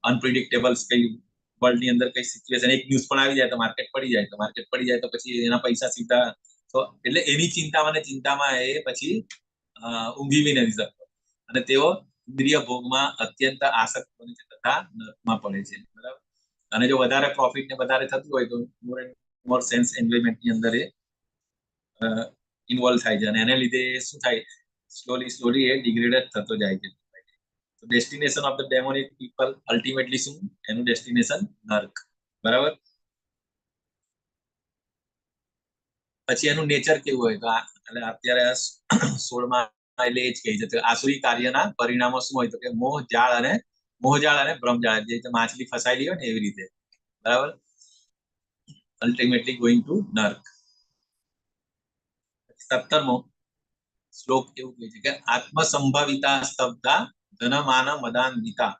અનપ્રિડિક્ટેબલ કઈ વર્લ્ડ ની અંદર કઈ સિચ્યુએશન, એક ન્યૂઝ પણ આવી જાય તો માર્કેટ પડી જાય, તો માર્કેટ પડી જાય તો પછી એના પૈસા સીધા, તો એટલે એની ચિંતામાં એ પછી ઊંઘી બી નથી શકતો અને તેઓ ઇન્દ્રિય ભોગમાં અત્યંત આસક્ત બને છે તથા નરકમાં પડે છે, બરાબર. અને જો વધારે પ્રોફિટ ને વધારે થતું હોય તો મોર સેન્સ એન્જોયમેન્ટ ની અંદર એ ઇન્વોલ્વ થાય છે અને એને લીધે શું થાય, સ્લોલી એ ડિગ્રેડેડ થતો જાય છે. Destination of the demonic people ultimately શું, એનું ડેસ્ટિનેશન નર્ક, બરાબર. પછી એનું નેચર કેવું હોય તો એટલે અત્યારે 16માં એટલે એ જ કહી છે આસુરી કાર્યના પરિણામો શું હોય તો કે મોહજાળ અને ભ્રમજાળ, જે રીતે માછલી ફસાયેલી હોય ને એવી રીતે, બરાબર. અલ્ટિમેટલી ગોઈંગ ટુ નર્ક. 17મો શ્લોક એવું કહે છે કે આત્મસંભવિતા સ્તબ્ધા ધનમાન મદાન્વિતા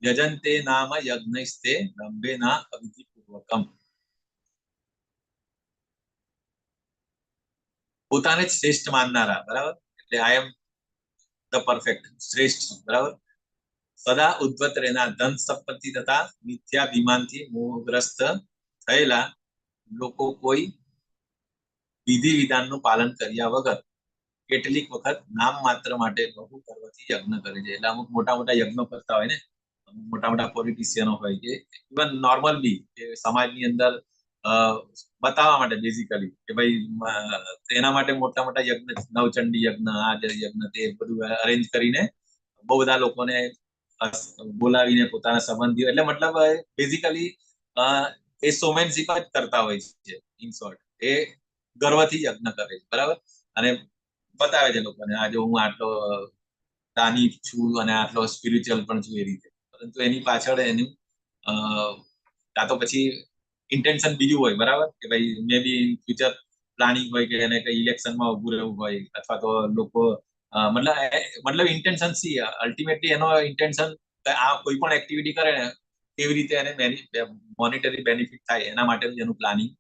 યજંતે નામ યજ્ઞસ્તે દંભેના અવિધિપૂર્વકમ. પોતાને જ શ્રેષ્ઠ માનનારા, બરાબર, એટલે આઈ એમ ધ પરફેક્ટ, શ્રેષ્ઠ, બરાબર. સદા ઉદ્ધત રહેનાર, ધન સંપત્તિ તથા મિથ્યાભિમાનથી મોહગ્રસ્ત થયેલા લોકો કોઈ વિધિ વિધાનનું પાલન કર્યા વગર કેટલીક વખત નામ માત્ર માટે બહુ ગર્વથી યજ્ઞ કરે છે. એટલે અમુક મોટા મોટા યજ્ઞો કરતા હોય ને, અમુક મોટા મોટા પોલિટિશિયનો હોય કે ઇવન નોર્મલ બી કે સમાજની અંદર બતાવવા માટે બેઝિકલી કે ભાઈ એના માટે મોટા મોટા યજ્ઞ, નવચંડી યજ્ઞ, આ યજ્ઞ, તે બધું અરેન્જ કરીને બહુ બધા લોકોને બોલાવીને પોતાના સંબંધીઓ, એટલે મતલબ બેઝિકલી એ શોમેનશીપ જ કરતા હોય છે. ઇન શોર્ટ એ ગર્વથી યજ્ઞ કરે છે, બરાબર. અને બતાવે છે લોકોને આજે હું આટલો દાની છું અને આટલો સ્પિરિચ્યુઅલ પણ છું એ રીતે, પરંતુ એની પાછળ એનું કાં તો પછી ઇન્ટેન્શન બીજું હોય, બરાબર, કે ભાઈ મે બી ઇન ફ્યુચર પ્લાનિંગ હોય કે એને કઈ ઇલેક્શનમાં ઉભું રહેવું હોય, અથવા તો લોકો મતલબ ઇન્ટેન્શન સી અલ્ટિમેટલી એનો ઇન્ટેન્શન આ કોઈ પણ એક્ટિવિટી કરે ને કેવી રીતે એને મોનિટરી બેનિફિટ થાય એના માટે એનું પ્લાનિંગ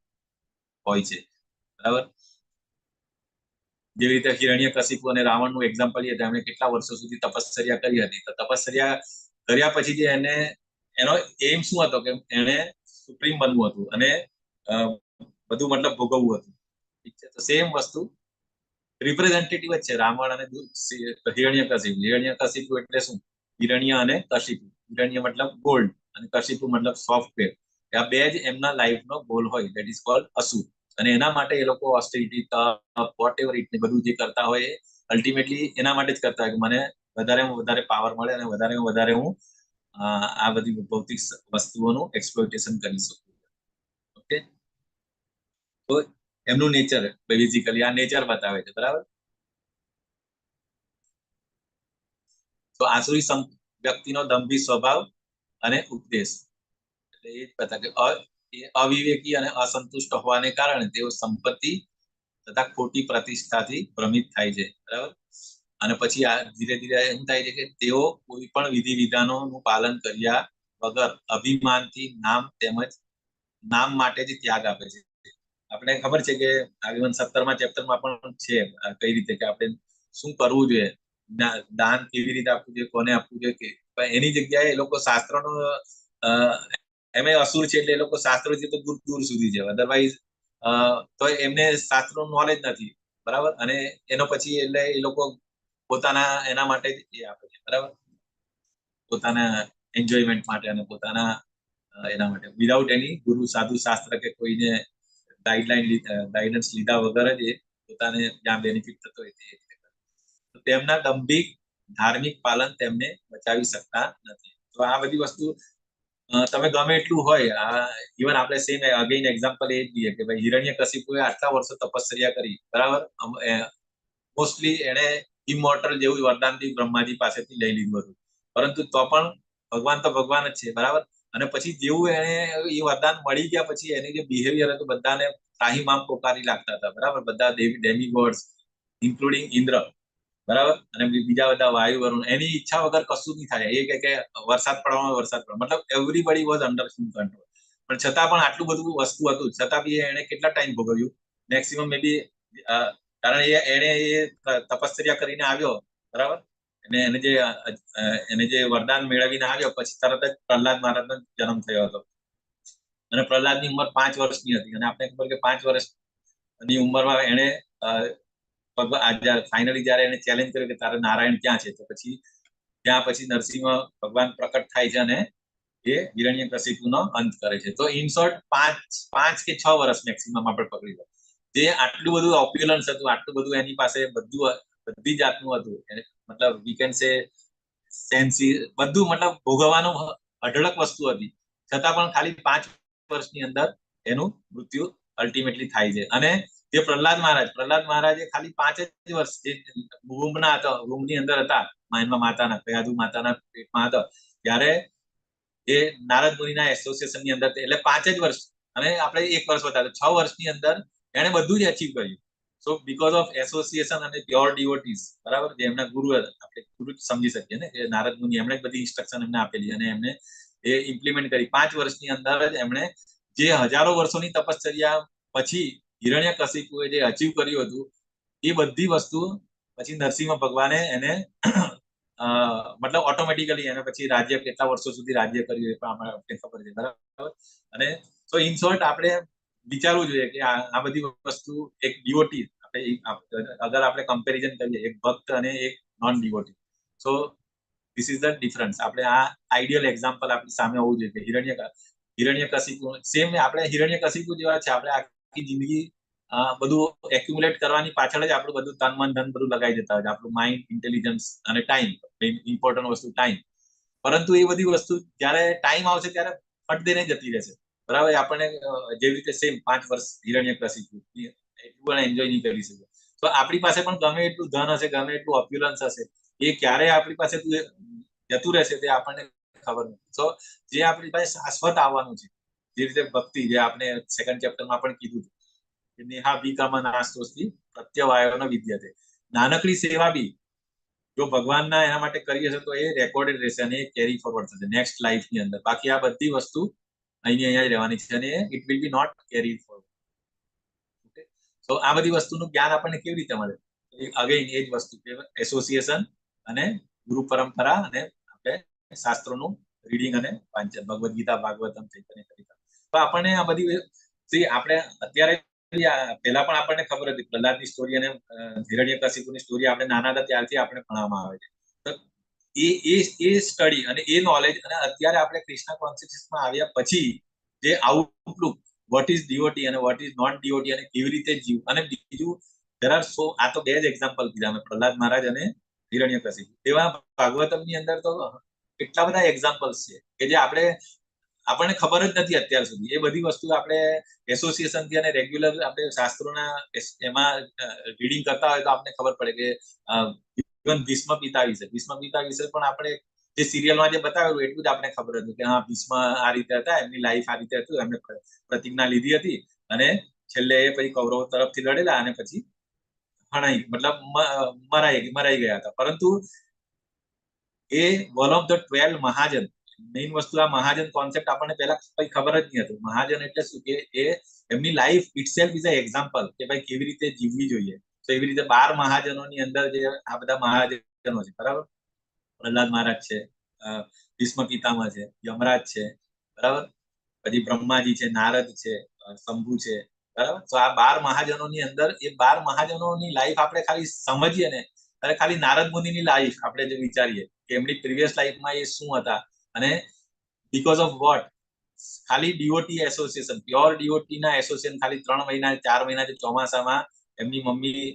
હોય છે, બરાબર. જેવી રીતે હિરણ્યકશિપુ અને રાવણનું એક્ઝામ્પલ લઈએ તો એમણે કેટલા વર્ષો સુધી તપશ્ચર્યા કરી હતી, તો તપશ્ચર્યા કર્યા પછી જે એનો એમ શું હતો કે એને સુપ્રીમ બનવું હતું અને બધું મતલબ ભોગવવું હતું, ઠીક છે. તો સેમ વસ્તુ રિપ્રેઝેન્ટેટિવ જ છે રાવણ અને હિરણ્યકશિપુ. હિરણ્યકશિપુ એટલે શું, હિરણ્ય અને કશિપુ. હિરણ્ય મતલબ ગોલ્ડ અને કશિપુ મતલબ સોફ્ટવેર. આ બે જ એમના લાઈફનો ગોલ હોય, દેટ ઇઝ કોલ્ડ અસુર. અને એના માટે એ લોકો ઓસ્ટેરિટી, વોટ એવર ઇટ, બધું જે કરતા હોય અલ્ટિમેટલી એના માટે જ કરતા હોય કે મને વધારેમાં વધારે પાવર મળે અને વધારેમાં વધારે હું આ બધી ભૌતિક વસ્તુઓનું એક્સપ્લોઇટેશન કરી શકું. ઓકે, તો એમનું નેચર બેઝિકલી આ નેચર બતાવે છે, બરાબર. તો આસુરી વ્યક્તિનો દંભી સ્વભાવ અને ઉપદેશ, એટલે એ જ બતાવે કે અવિવેકી અને અસંતુષ્ટ હોવાને કારણે તેઓ સંપત્તિ તથા ખોટી પ્રતિષ્ઠાથી ભ્રમિત થાય છે, બરાબર. અને પછી આ ધીરે ધીરે એમ થાય છે કે તેઓ કોઈ પણ વિધિ વિધાનોનું પાલન કર્યા વગર અભિમાનથી નામ તેમજ નામ માટે જ ત્યાગ આપે છે. આપણે ખબર છે કે આગળ 17મા ચેપ્ટરમાં પણ છે કઈ રીતે કે આપણે શું કરવું જોઈએ, દાન કેવી રીતે આપવું જોઈએ, કોને આપવું જોઈએ, કે એની જગ્યાએ એ લોકો શાસ્ત્રનો એમ અસુર છે એટલે એ લોકો શાસ્ત્રોથી તો દૂર દૂર સુધી છે, અધરવાઇઝ તો એમને શાસ્ત્રોનું નોલેજ નથી, બરાબર. અને એનો પછી એટલે એ લોકો પોતાના એના માટે જ એ આપે છે, બરાબર, પોતાના એન્જોયમેન્ટ માટે અને પોતાના એના માટે વિધાઉટ એની ગુરુ સાધુ શાસ્ત્ર કે કોઈને ગાઈડન્સ લીધા વગર જ એ પોતાને જ્યાં બેનિફિટ થતો હોય તે. તેમના દંભિક ધાર્મિક પાલન તેમને બચાવી શકતા નથી. તો આ બધી વસ્તુ તમે ગમે એટલું હોય, ઇવન આપણે સેમ અગેન એક્ઝામ્પલ એ જ દઈએ કે ભાઈ હિરણ્યકશિપુએ આટલા વર્ષો તપશ્ચર્યા કરી, બરાબર. મોસ્ટલી એને ઇમોર્ટલ જેવું વરદાનથી બ્રહ્માજી પાસેથી લઈ લીધું હતું, પરંતુ તો પણ ભગવાન તો ભગવાન જ છે, બરાબર. અને પછી જેવું એને એ વરદાન મળી ગયા પછી એની જે બિહેવિયર હતું બધાને ત્રાહિમામ પોકારી લાગતા હતા, બરાબર. બધા ડેમીગોડ્સ ઇન્ક્લુડિંગ ઇન્દ્ર, બરાબર, અને બીજા બધા વાયુ વરુણ એની ઈચ્છા વગર કશું નહીં થાય. એ કે વરસાદ પડવાનો વરસાદ પડે, મતલબ એવરીબડી વોઝ અંડર કંટ્રોલ. પણ છતાં પણ આટલું બધું વસ્તુ હતું છતાં બી એને કેટલા ટાઈમ ભોગવ્યું? મેક્સિમમ મે બી, કારણ એને એ તપશ્ચર્યા કરીને આવ્યો, બરાબર. એને જે વરદાન મેળવીને આવ્યો પછી તરત જ પ્રહલાદ મહારાજનો જન્મ થયો હતો. અને પ્રહલાદની ઉંમર 5 વર્ષની હતી. અને આપણે ખબર કે 5 વર્ષની ઉંમરમાં એને ફાઇનલી જયારે એને ચેલેન્જ કર્યું કે તારે નારાયણ ક્યાં છે, તો પછી ત્યાં પછી નરસિંહ ભગવાન પ્રકટ થાય છે અને એ હિરણ્યકશિપુનો અંત કરે છે. તો ઇન શોર્ટ 5 કે 6 વર્ષ મેક્સિમમ આપણે પકડી લો. જે આટલું બધું ઓપ્યુલન્સ હતું, આટલું બધું એની પાસે બધી જાતનું હતું, મતલબ વી કેન સે સેન્સી બધું, મતલબ ભોગવવાનું અઢળક વસ્તુ હતી, છતાં પણ ખાલી 5 વર્ષની અંદર એનું મૃત્યુ અલ્ટિમેટલી થાય છે. અને જે પ્રહલાદ મહારાજે ખાલી 5 જ વર્ષ વૂંબની અંદર હતા, માતાના કયાધુ માતાના પેટમાં હતા, ત્યારે એ નારદ મુનિના એસોસિએશનની અંદર, એટલે 5 જ વર્ષ, અને આપણે 1 વર્ષ બતાવ્યું, 6 વર્ષની અંદર એને બધું જ અચીવ કર્યું. સો બીકોઝ ઓફ એસોસિએશન અને પ્યોર ડિવોટીઝ, બરાબર, જે એમના ગુરુ હતા, આપણે ગુરુ સમજી શકીએ ને કે નારદ મુનિ એમણે બધી ઇન્સ્ટ્રક્શન એમને આપેલી અને એમને એ ઇમ્પ્લિમેન્ટ કરી. 5 વર્ષની અંદર જ એમણે જે હજારો વર્ષોની તપશ્ચર્યા પછી હિરણ્યકશિપુએ જે અચીવ કર્યું હતું એ બધી વસ્તુ પછી નરસિંહ ભગવાને એને મતલબ ઓટોમેટિકલી એને પછી રાજ્ય કેટલા વર્ષો સુધી રાજ્ય કર્યું એ પણ આપણને ખબર છે, બરાબર. અને તો ઇન શોર્ટ આપણે વિચારવું જોઈએ કે આ બધી વસ્તુ એક ડિવોટી, અગર આપણે કમ્પેરિઝન કરીએ એક ભક્ત અને એક non devotee, so this is the difference. આપણે આ આઈડિયલ એક્ઝામ્પલ આપણી સામે હોવું જોઈએ કે હિરણ્યકશિપુ સેમ આપણે હિરણ્યકશિપુ જેવા છે. આપણે આખી જિંદગી બધું એક્યુમ્યુલેટ કરવાની પાછળ જ આપણું બધું તન મન ધન બધું લગાવી દેતા હોય છે, આપણું માઇન્ડ, ઇન્ટેલિજન્સ અને ટાઈમ, ઇમ્પોર્ટન્ટ વસ્તુ ટાઈમ. પરંતુ એ બધી વસ્તુ જયારે ટાઈમ આવશે ત્યારે ફટ દઈને જતી રહેશે, બરાબર. આપણને જેવી રીતે સેમ 5 વર્ષ હિરણ્યકશિપુ એટલું પણ એન્જોય નહીં કરી શકે. તો આપણી પાસે પણ ગમે એટલું ધન હશે, ગમે એટલું ઓપ્યુલન્સ હશે, એ ક્યારે આપણી પાસે જતું રહેશે તે આપણને ખબર નથી. તો જે આપણી પાસે શાશ્વત આવવાનું છે, જે રીતે ભક્તિ, જે આપણે સેકન્ડ ચેપ્ટરમાં પણ કીધું કે નેહા વિકમ નાસ્તોસ્તિ પ્રત્યવાયોનો વિદ્યતે, નાનકડી સેવા બી જો ભગવાનના એના માટે કરીએ છે તો એ રેકોર્ડેડ રહેશે અને એ કેરી ફોરવર્ડ થશે નેક્સ્ટ લાઈફની અંદર. બાકી આ બધી વસ્તુ અહીંયા રહેવાની છે અને it will be not carry forward. Okay, તો આ બધી વસ્તુનું જ્ઞાન આપણને કેવી રીતે મળે? અગેન એ જ વસ્તુ કે એસોસિએશન અને ગુરુ પરંપરા અને આપણે શાસ્ત્રોનું રીડિંગ અને વાંચન, ભગવદ્ ગીતા, ભાગવતમ, ચૈતન્ય ચરિતા. તો આપણને આ બધી આપણે અત્યારે પહેલા પણ આપણને ખબર હતી પ્રહલાદની સ્ટોરી અને હિરણ્યકશિપુની સ્ટોરી આપણે નાના હતા ત્યારથી આપણે ભણવામાં આવે છે. તો એ સ્ટડી અને એ નોલેજ અને અત્યારે આપણે કૃષ્ણ કોન્શિયસમાં આવ્યા પછી જે આઉટલુક, વોટ ઇઝ ડિવોટી અને વોટ ઇઝ નોટ ડિવોટી અને કેવી રીતે જીવ, અને બીજું આ તો 2 જ એક્ઝામ્પલ કીધા અમે, પ્રહલાદ મહારાજ અને હિરણ્યકશિપુ. એવા ભાગવતમની અંદર તો કેટલા બધા એક્ઝામ્પલ્સ છે કે જે આપણને ખબર જ નથી અત્યાર સુધી. એ બધી વસ્તુ આપણે એસોસિએશન થી અને રેગ્યુલર આપણે શાસ્ત્રોના એમાં રીડિંગ કરતા હોય તો આપણને ખબર પડે કે ઇવન ભીષ્મ પિતા વિશે પણ આપણે જે સિરિયલમાં જે બતાવેલું એટલું જ આપણે ખબર હતું કે હા ભીષ્મ આ રીતે હતા, એમની લાઈફ આ રીતે હતું, એમને પ્રતિજ્ઞા લીધી હતી અને છેલ્લે એ પછી કૌરવો તરફથી લડેલા અને પછી મરાઈ ગયા હતા. પરંતુ એ વન ઓફ ધ 12 મહાજન, મેઇન વસ્તુ આ મહાજન કોન્સેપ્ટ આપણને પહેલા કઈ ખબર જ નહીં હતું. મહાજન એટલે શું કે એ એમની life itself is a example કે ભાઈ કેવી રીતે જીવવી જોઈએ. તો એવી રીતે 12 મહાજનોની અંદર જે આ બધા મહાજનો છે, બરાબર, પ્રહલાદ મહારાજ છે, ભીષ્મ પિતામહ છે, યમરાજ છે, બરાબર, પછી બ્રહ્માજી છે, નારદ છે, શંભુ છે, બરાબર. તો આ 12 મહાજનોની અંદર એ 12 મહાજનોની લાઈફ આપણે ખાલી સમજીએ ને, અને ખાલી નારદ મુનિની લાઈફ આપણે જે વિચારીએ કે એમની પ્રીવિયસ લાઈફમાં એ શું હતા અને બીકોઝ ઓફ વોટ, ખાલી ડીઓટી એસોસિએશન, પ્યોર ડીઓટી ના એસોસિએશન ખાલી 3 મહિના 4 મહિના જે ચોમાસામાં એમની મમ્મી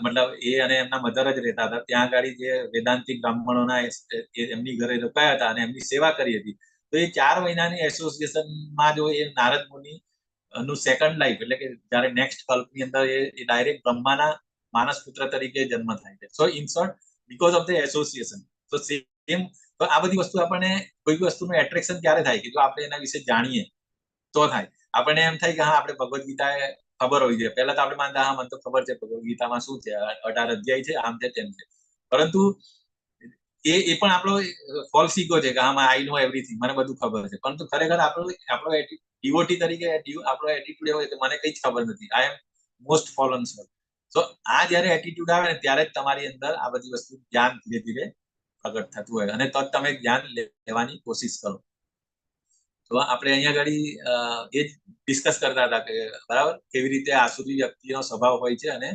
મતલબ એ અને એમના મધર જ રહેતા હતા ત્યાં આગળ જે વેદાંતિક બ્રાહ્મણોના એમની ઘરે રોકાયા હતા અને એમની સેવા કરી હતી. તો એ 4 મહિનાની એસોસિએશનમાં જો એ નારદ મુનિ નું સેકન્ડ લાઈફ એટલે કે જયારે નેક્સ્ટ કલ્પની અંદર એ ડાયરેક્ટ બ્રહ્માના માનસ પુત્ર તરીકે જન્મ થાય છે. સો in short because of the association. તો સેમ તો આ બધી વસ્તુ આપણને કોઈ બી વસ્તુનું એટ્રેક્શન ક્યારે થાય કે જો આપણે એના વિશે જાણીએ તો થાય. આપણને એમ થાય કે હા આપણે ભગવદ્ ગીતા ખબર હોવી જોઈએ. પહેલા તો આપણે માનતા હા મને તો ખબર છે ભગવદ્ ગીતામાં શું છે 18 અધ્યાય છે આમ છે તેમ છે. પરંતુ એ પણ આપણો ફોલ્સ ઈગો છે કે હા આઈ નો એવરીથિંગ મને બધું ખબર છે. પરંતુ ખરેખર આપણો ડિવોટી તરીકે આપણો એટીટ્યુડ એવો કે મને કઈ જ ખબર નથી. આઈ એમ મોસ્ટ ફોલન સોલ. તો આ જયારે એટીટ્યુડ આવે ને ત્યારે જ તમારી અંદર આ બધી વસ્તુ જ્ઞાન ધીરે ધીરે પ્રગટ થતું હોય અને તો જ તમે જ્ઞાન લેવાની કોશિશ કરો. તો આપણે અહીંયા આગળ એ જ ડિસ્કસ કરતા હતા કે બરાબર કેવી રીતે આસુરી વ્યક્તિનો સ્વભાવ હોય છે અને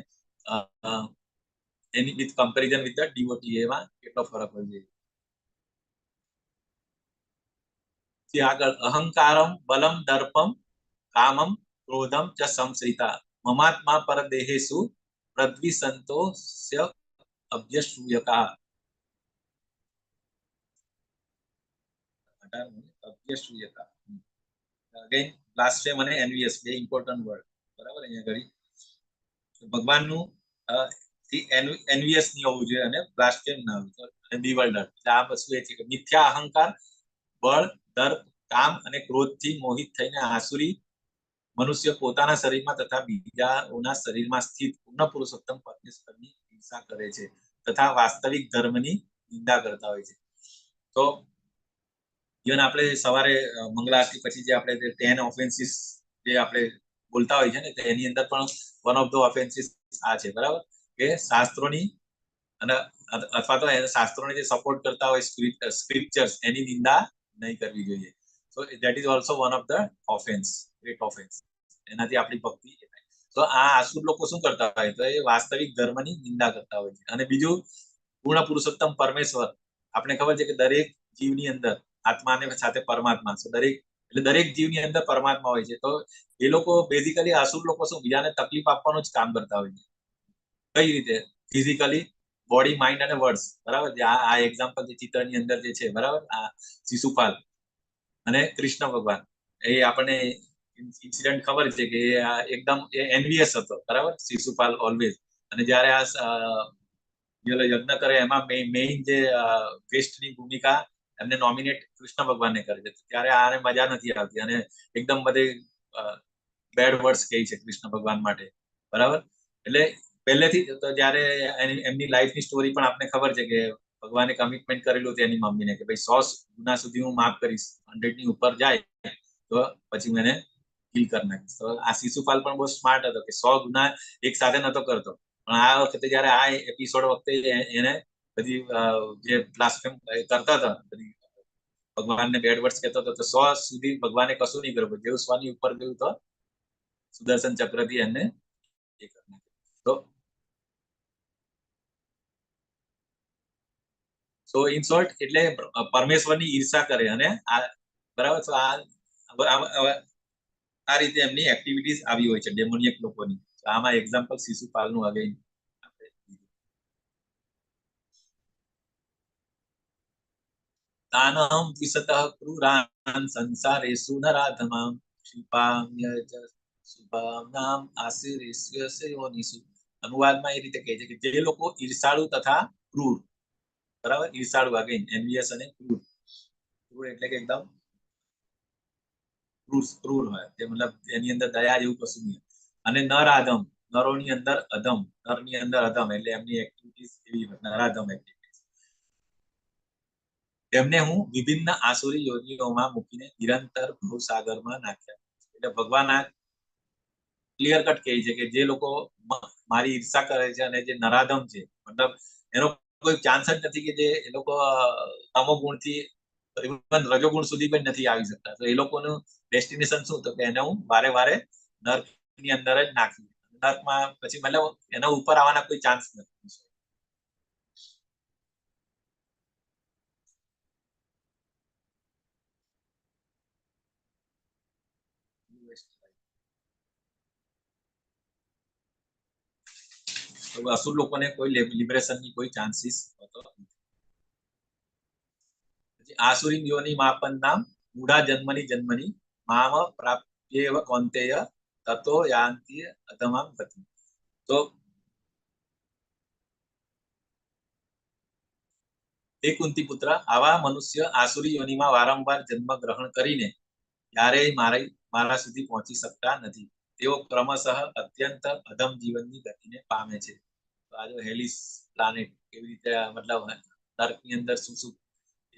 એની with comparison with the devotee એમાં કેટલો ફરક હોય છે. આગળ અહંકારમ બલમ દર્પમ કામમ ક્રોધમ ચ સંશ્રિતા મમાત્મા પરદેહેસુ પ્રદ્વિસંતોષ્ય અભ્યસૂયકા. અભ્યસૂયકા અગેન બ્લાસ્ફેમ અને એનવીએસ બે ઇમ્પોર્ટન્ટ વર્ડ બરાબર અહીંયા ઘડી ભગવાનનું એનવીએસ નહીં હોવું જોઈએ અને બ્લાસ્ફેમ ના હોવું જોઈએ અને બિવલ્ડર. આ વસ્તુ એ છે કે મિથ્યા અહંકાર બળ દર્પ કામ અને ક્રોધથી મોહિત થઈને આસુરી મનુષ્ય પોતાના શરીરમાં તથા બીજાઓના શરીરમાં સ્થિત પૂર્ણ પુરુષોત્તમ પરમેશ્વરની હિંસા કરે છે તથા વાસ્તવિક ધર્મની નિંદા કરતા હોય છે. તો ઇવન આપણે સવારે મંગળા આરતી પછી જે આપણે 10 ઓફેન્સીસ જે આપણે બોલતા હોય છે ને એની અંદર પણ વન ઓફ ધ ઓફેન્સીસ આ છે બરાબર કે શાસ્ત્રોની અને અથવા તો શાસ્ત્રોને જે સપોર્ટ કરતા હોય સ્ક્રિપ્ચર્સ એની નિંદા નહીં કરવી જોઈએ. So that is also one of the offence, great offence. એનાથી આપણી ભક્તિ થાય. તો આ આસુર લોકો શું કરતા હોય તો એ વાસ્તવિક ધર્મની નિંદા કરતા હોય છે. અને બીજું પૂર્ણ પુરુષોત્તમ પરમેશ્વર આપણે ખબર છે કે દરેક જીવની અંદર આત્માને સાથે પરમાત્મા છે. દરેક જીવની અંદર પરમાત્મા હોય છે. તો એ લોકો બેઝિકલી આસુર લોકો શું બીજાને તકલીફ આપવાનું જ કામ કરતા હોય છે. કઈ રીતે? ફિઝિકલી બોડી માઇન્ડ અને વર્ડ્સ બરાબર. આ એક્ઝામ્પલ જે ચિત્રની અંદર જે છે બરાબર આ શિશુપાલ અને કૃષ્ણ ભગવાન એ આપણને ઇન્સિડન્ટ ખબર છે કે એકદમ એનવીએસ હતો બરાબર શિશુપાલ ઓલવેઝ. અને જયારે આ યજ્ઞ કરે એમાં મેઇન જે ગેસ્ટની ભૂમિકા એમને નોમિનેટ કૃષ્ણ ભગવાનને કરે છે. ત્યારે આને મજા નથી આવતી અને એકદમ બધે બેડ વર્ડ્સ કહે છે કૃષ્ણ ભગવાન માટે બરાબર. એટલે પહેલેથી તો જયારે એમની લાઈફની સ્ટોરી પણ આપને ખબર છે કે ભગવાને કમિટમેન્ટ કરેલું હતું એની મમ્મીને કે ભાઈ 100 ગુના સુધી હું માફ કરીશ, 100 ની ઉપર જાય તો પછી મને કિલ કરી નાખીશ. તો આ શિશુપાલ પણ બહુ સ્માર્ટ હતો કે 100 ગુના એક સાથે નતો કરતો. પણ આ વખતે જયારે આ એપિસોડ વખતે એને બધી જે બ્લાસ્ફેમ કરતા હતા બધી ભગવાનને બેડ વર્ડ્સ કહેતો હતો તો 100 સુધી ભગવાને કશું નહીં કર્યું. જેવું 100 ની ઉપર ગયું તો સુદર્શન ચક્રથી એને એ કરી નાખ્યું. તો સો ઇન શોર્ટ એટલે પરમેશ્વરની ઈર્ષા કરે અને આ બરાબર. તો આ રીતે એમની એક્ટિવિટીઝ આવી હોય છે ડેમોનિયક લોકોની. આમાં એક્ઝામ્પલ શિશુપાલનું અગેન તાનહમ વિસતઃ ક્રૂરાન સંસારેષુ નરાધમાં ક્ષિપામ્ય શુભાનામ આશીર્ષ્ય યોનિષુ. અનુવાદમાં એ રીતે કહે છે કે જે લોકો ઈર્ષાળુ તથા ક્રૂર બરાબર. ઈર્ષાળુ અગેન એનવીએસ અને ક્રૂર. ક્રૂર એટલે કે એકદમ ક્રૂર હોય તે મતલબ એની અંદર દયા જેવું કશું નહીં. અને નરાધમ નરોની અંદર અધમ નરની અંદર અધમ એટલે એમની એક્ટિવિટીઝ એવી હોય નરાધમ એક્ટિવિટીઝ. તેમને હું વિભિન્ન આસુરી યોનિઓમાં મૂકીને નિરંતર ભવસાગરમાં નાખ્યા. એટલે ભગવાન આ ક્લિયર કટ કહે છે કે જે લોકો મારી ઈર્ષા કરે છે અને જે નરાધમ છે મતલબ એનો કોઈ ચાન્સ જ નથી કે જે એ લોકો તમો ગુણથી રજોગુણ સુધી પણ નથી આવી શકતા. તો એ લોકોનું ડેસ્ટિનેશન શું તો કે એને હું વારે વારે નર્કની અંદર જ નાખી. નર્કમાં પછી મતલબ એના ઉપર આવવાના કોઈ ચાન્સ નથી. તો અસુર લોકોને કોઈ લિબરેશનની કોઈ ચાન્સીસ હોતો નથી. આસુરી યોની માપન નામ મૂઢા જન્મની મામ પ્રાપ્યેવ કૌંતેય તતો યાન્તિ અધમામ ગતિ. તો હે કુંતી પુત્ર, આવા મનુષ્ય આસુરી યોનિમાં વારંવાર જન્મ ગ્રહણ કરીને ક્યારેય મારા સુધી પહોંચી શકતા નથી. તેઓ ક્રમશઃ અત્યંત અધમ જીવનની ગતિને પામે છે. તો આ જો હેલિસ પ્લાનેટ કેવી રીતે મતલબ નર્કની અંદર શું શું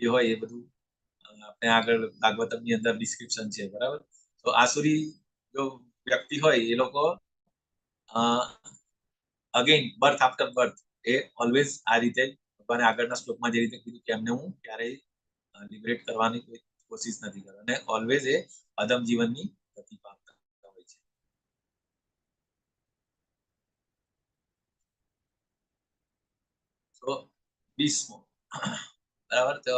એ હોય એ બધું આપણે આગળ ભાગવતમની અંદર ડિસ્ક્રિપ્શન છે, બરાબર. તો આસુરી જો વ્યક્તિ હોય એ લોકો અગેન બર્થ આફ્ટર બર્થ એ ઓલવેઝ આ રીતે ભગવાને આગળના શ્લોકમાં જે રીતે કીધું કે એમને હું ક્યારેય લિબરેટ કરવાની કોઈ કોશિશ નથી કરતા અને ઓલવેઝ એ અધમ જીવનની ગતિ પામતા હોય છે. તો 20મો, બરાબર. તો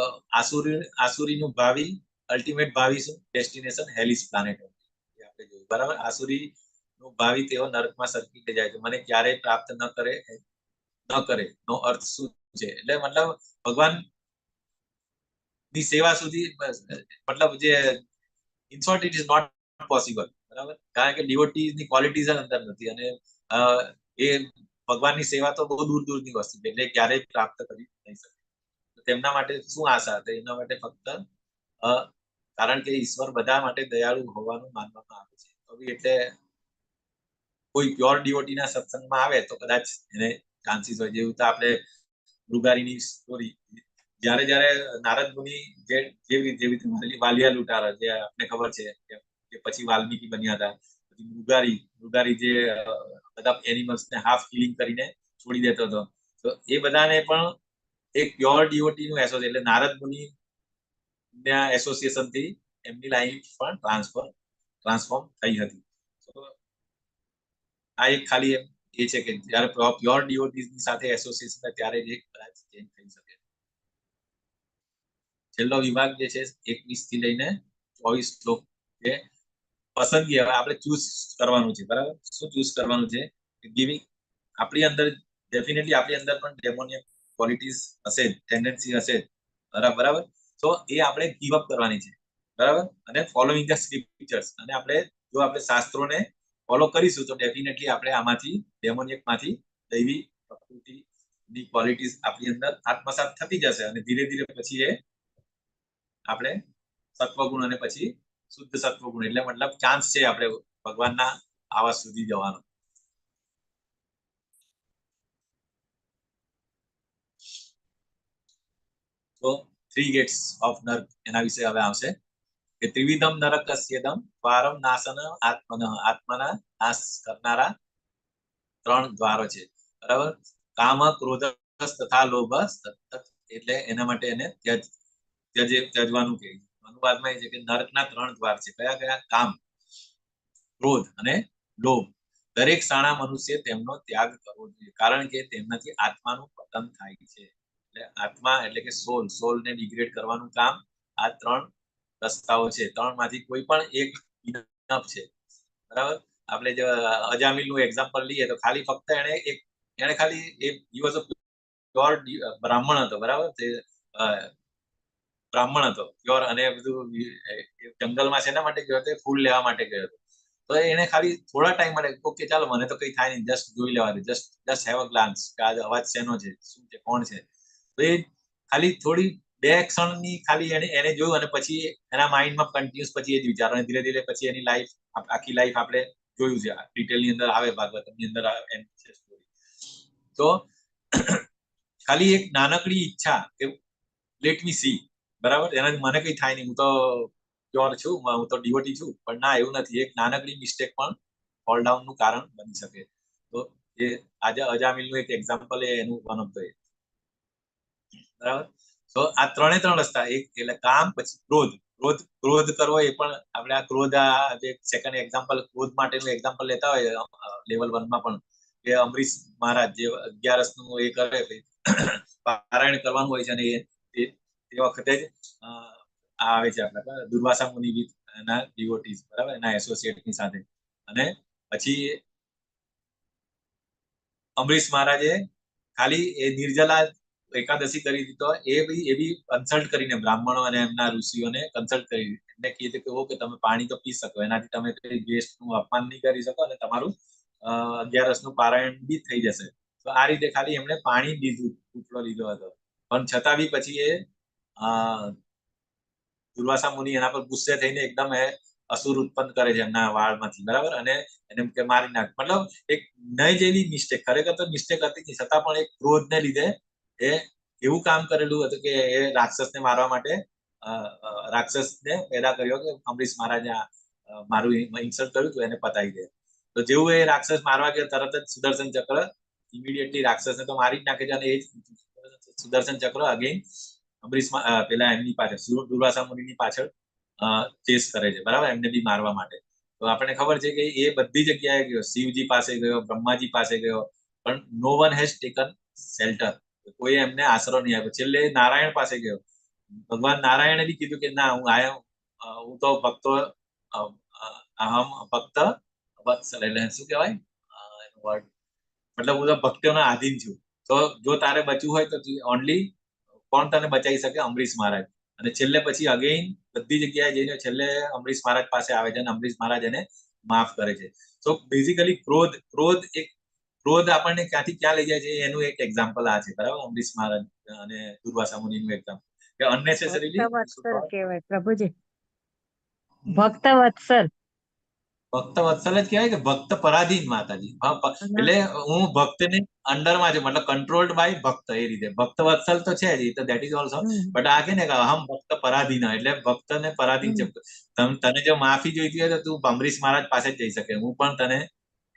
આસુરીનું ભાવિ અલ્ટિમેટ ભાવિ શું? ડેસ્ટિનેશન હેલિસ પ્લાનેટ આપણે જોયું, બરાબર. આસુરીનું ભાવિ તેઓ નરકમાં સરકી જાય છે. મને ક્યારેય પ્રાપ્ત ન કરે નો અર્થ શું છે? એટલે મતલબ ભગવાન ની સેવા સુધી મતલબ જે in short it is not possible, બરાબર. કારણ કે ડિવોટીઝની ક્વોલિટીઝ અંદર નથી અને એ ભગવાનની સેવા તો બહુ દૂર દૂરની વસ્તુ છે, એટલે ક્યારેય પ્રાપ્ત કરી નહીં શકે. તેમના માટે શું આશા હતી? એના માટે ફક્ત કારણ કે ઈશ્વર બધા માટે દયાળુ હોવાનું માનવામાં આવે છે. એટલે કોઈ પ્યોર ડિવોટીના સત્સંગમાં આવે તો કદાચ એને ચાન્સીસ હોય. જેવું તો આપણે મૃગારીની સ્ટોરી, જયારે નારદ મુનિ જેવી વાલિયા લૂંટારા જે આપણે ખબર છે કે પછી વાલ્મીકી બન્યા હતા, પછી મૃગારી જે બધા એનિમલ્સને હાફ કિલિંગ કરીને છોડી દેતો હતો. તો એ બધાને પણ એક પ્યોર ડિવોટી નું એસોસિએશન એટલે નારદ મુનિ એસોસિએશન થી એમની લાઈફ પણ ટ્રાન્સફોર્મ થઈ હતી. તો આ એક ખાલી એ છે કે જયારે પ્યોર ડિવોટીઝની સાથે એસોસિએશન થાય ત્યારે જ કદાચ ચેન્જ થઈ શકે. છેલ્લો વિભાગ જે છે 21 થી લઈને 24 શ્લોક છે પસંદગી. હવે આપણે ચૂઝ કરવાનું છે, બરાબર. શું ચૂઝ કરવાનું છે? ગિવિંગ. આપણી અંદર ડેફિનેટલી આપણી અંદર પણ ડેમોનિયક ક્વોલિટીઝ હશે, ટેન્ડન્સી હશે, બરાબર. તો એ આપણે ગીવ અપ કરવાની છે, બરાબર. અને ફોલોઈંગ ધ સ્ક્રિપ્ચર્સ, અને આપણે જો આપણે શાસ્ત્રોને ફોલો કરીશું તો ડેફિનેટલી આપણે આમાંથી ડેમોનિયકમાંથી દૈવી પ્રકૃતિની ક્વોલિટીઝ આપણી અંદર આત્મસાત થતી જશે અને ધીરે ધીરે પછી એ આપણે સત્વગુણ અને પછી શુદ્ધ સત્વગુણ એટલે મતલબ ચાન્સ છે આપણે ભગવાનના આવાસ સુધી જવાનો. તો 3 ગેટ્સ ઓફ નર્ક એના વિશે હવે આવશે કે ત્રિવિધમ નરકસ્યદમ દ્વારમ નાશન આત્મના નાશ કરનારા 3 દ્વારો છે, બરાબર. કામ, ક્રોધ તથા લોભ, એટલે એના માટે એને ત્યજવાનું કે અનુવાદમાં એ છે કે નરકના 3 દ્વાર છે. કયા કયા? કામ, ક્રોધ અને લોભ. દરેક સાણા મનુષ્ય તેમનો ત્યાગ કરવો જોઈએ, કારણ કે તેમનાથી આત્માનું પતન થાય છે. એટલે આત્મા એટલે કે સોલ ને ડિગ્રેડ કરવાનું કામ આ 3 રસ્તાઓ છે. 3 માંથી કોઈ પણ એક ઇનફ છે, બરાબર. આપણે જો અજામિલ નું એક્ઝામ્પલ લઈએ તો ખાલી ફક્ત એને ખાલી હી વોઝ અ પ્યોર બ્રાહ્મણ હતો, બરાબર. તે બ્રાહ્મણ હતો પ્યોર, અને બધું જંગલમાં શેના માટે ગયો હતો? ફૂલ લેવા માટે ગયો હતો. તો એને ખાલી થોડા ટાઈમ માટે ઓકે ચાલો મને તો કઈ થાય નહીં, જસ્ટ જોઈ લેવા દે, જસ્ટ હેવ અ ગ્લાન્સ કે આ અવાજ શેનો છે, શું છે, કોણ છે. તો એ ખાલી થોડી 2 ક્ષણની ખાલી એને જોયું અને પછી એના માઇન્ડમાં કન્ટિન્યુઅસ પછી એ જ વિચારો અને ધીરે ધીરે પછી એની લાઈફ આખી લાઈફ આપણે જોયું છે, ડિટેલની અંદર આવે, ભાગવતની અંદર આવે એમ છે સ્ટોરી. તો ખાલી એક નાનકડી ઈચ્છા કે લેટ મી સી, બરાબર. એના મને કઈ થાય નહીં, હું તો પ્યોર છું, હું તો ડિવોટી છું. પણ ના, એવું નથી. એક નાનકડી મિસ્ટેક પણ ફોલ ડાઉન નું કારણ બની શકે. તો એ આજે અજામિલનું એક એક્ઝામ્પલ એનું વન ઓફ ધ, બરાબર. તો આ 3 રસ્તા, એક એટલે કામ, પછી ક્રોધ કરવો. એ પણ આપણે આ ક્રોધ, આ જે સેકન્ડ એક્ઝામ્પલ ક્રોધ માટેનું એક્ઝામ્પલ લેતા હોય લેવલ 1 માં પણ, કે અમરીશ મહારાજ જે 11 નું એ કરે પારાયણ કરવાનું હોય છે અને એ વખતે જ આવે છે આપણા દુર્વાસા મુનિ વિથ એના ડિવોટીઝ, બરાબર, એના એસોસિએટની સાથે. અને પછી અંબરીશ મહારાજે ખાલી એ નિર્જલા એકાદશી કરી દીધો, એ બી કન્સલ્ટ કરીને બ્રાહ્મણો અને એમના ઋષિઓને કન્સલ્ટ કરી એમને કીધું કે ઓકે તમે પાણી તો પી શકો, એનાથી તમે કઈ ગેસ્ટનું અપમાન નહીં કરી શકો અને તમારું 11નું પારાયણ બી થઈ જશે. તો આ રીતે ખાલી એમણે પાણી લીધું, ઉટલો લીધો હતો, પણ છતાં બી પછી એ દુર્વાસા મુનિ એના પર ગુસ્સે થઈને એકદમ અસુર ઉત્પન્ન કરે છે એમના વાળમાંથી, બરાબર, અને એને કે મારી નાખ. મતલબ એક નહીં જેવી મિસ્ટેક, ખરેખર તો મિસ્ટેક હતી છતાં પણ એક ક્રોધને લીધે એ એવું કામ કરેલું હતું કે એ રાક્ષસને મારવા માટે રાક્ષસને પેદા કર્યો કે અંબરીશ મહારાજે મારું ઇન્સલ્ટ કર્યું તો એને પતાવી દે. તો જેવું એ રાક્ષસ મારવા ગયો તરત જ સુદર્શન ચક્ર ઇમિડિયેટલી રાક્ષસને તો મારી જ નાખે છે, અને એ સુદર્શન ચક્ર અગેન અંબરીશ પેલા એમની પાછળ દુર્વાસા મુનિની પાછળ ચેસ કરે છે, બરાબર, એમને બી મારવા માટે. તો આપણને ખબર છે કે એ બધી જગ્યાએ ગયો, શિવજી પાસે ગયો, બ્રહ્માજી પાસે ગયો, પણ નો વન હેઝ ટેકન શેલ્ટર, કોઈ એમને આશરો નહીં આપ્યો. છેલ્લે નારાયણ પાસે ગયો, ભગવાન નારાયણે બી કીધું કે ના, હું તો ભક્તો અહમ ભક્ત વત્સલ, એટલે શું કહેવાય વર્ડ, મતલબ હું તો ભક્તોનો આધીન છું. તો જો તારે બચવું હોય તો ઓનલી કોણ તને બચાવી શકે? અંબરીશ મહારાજ. અને છેલ્લે પછી અગેઇન બધી જગ્યાએ જઈને છેલ્લે અંબરીશ મહારાજ પાસે આવે છે અને અંબરીશ મહારાજ એને માફ કરે છે. તો બેઝિકલી ક્રોધ આપણને ક્યાંથી ક્યાં લઈ જાય છે એનું એક એક્ઝામ્પલ આ છે, બરાબર, અંબરીશ મહારાજ અને દુર્વાસા મુનિનું એક્ઝામ્પલ કે અનનેસેસરીલી ભક્ત વત્સલ કહેવાય પ્રભુજી, ભક્ત વત્સલ. ભક્ત વત્સલ જ કહેવાય કે ભક્ત પરાધીન માતાજી. એટલે હું ભક્તને અંડરમાં છે, મતલબ કંટ્રોલ્ડ બાય ભક્ત, એ રીતે ભક્ત વત્સલ તો છે જ, તો ધેટ ઇઝ ઓલસો, બટ આ કે ને કે અહમ ભક્ત પરાધીન, એટલે ભક્તને પરાધીન છે. તને જો માફી જોઈતી હોય તો તું અંબરીશ મહારાજ પાસે જ જઈ શકે, હું પણ તને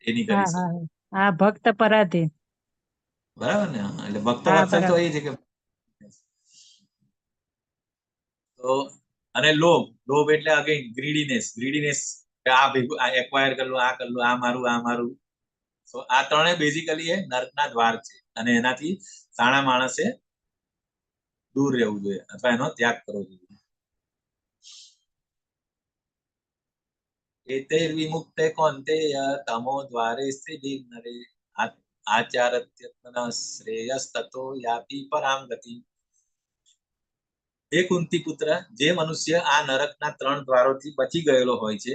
એ નહીં કરી શકું. હા, ભક્ત પરાધીન, બરાબર ને? એટલે ભક્ત વત્સલ તો એ છે કે તો, અને લોભ એટલે અગેન ગ્રીડીનેસ કે આ ભેગું આ એક્વાયર કરલું, આ કરલું, આ મારું. તો આ ત્રણે બેઝિકલી એ નર્કના દ્વાર છે અને એનાથી સાણા માણસે દૂર રહેવું જોઈએ અથવા એનો ત્યાગ કરવો જોઈએ. એતે વિમુક્તે કૌંતેય તમો દ્વારે સ્થિતિમ નરે આચારત્યત્મન શ્રેયસ્તતો યાતિ પરામ ગતિ. હે કુંતી પુત્ર, જે મનુષ્ય આ નરકના 3 દ્વારોથી બચી ગયેલો હોય છે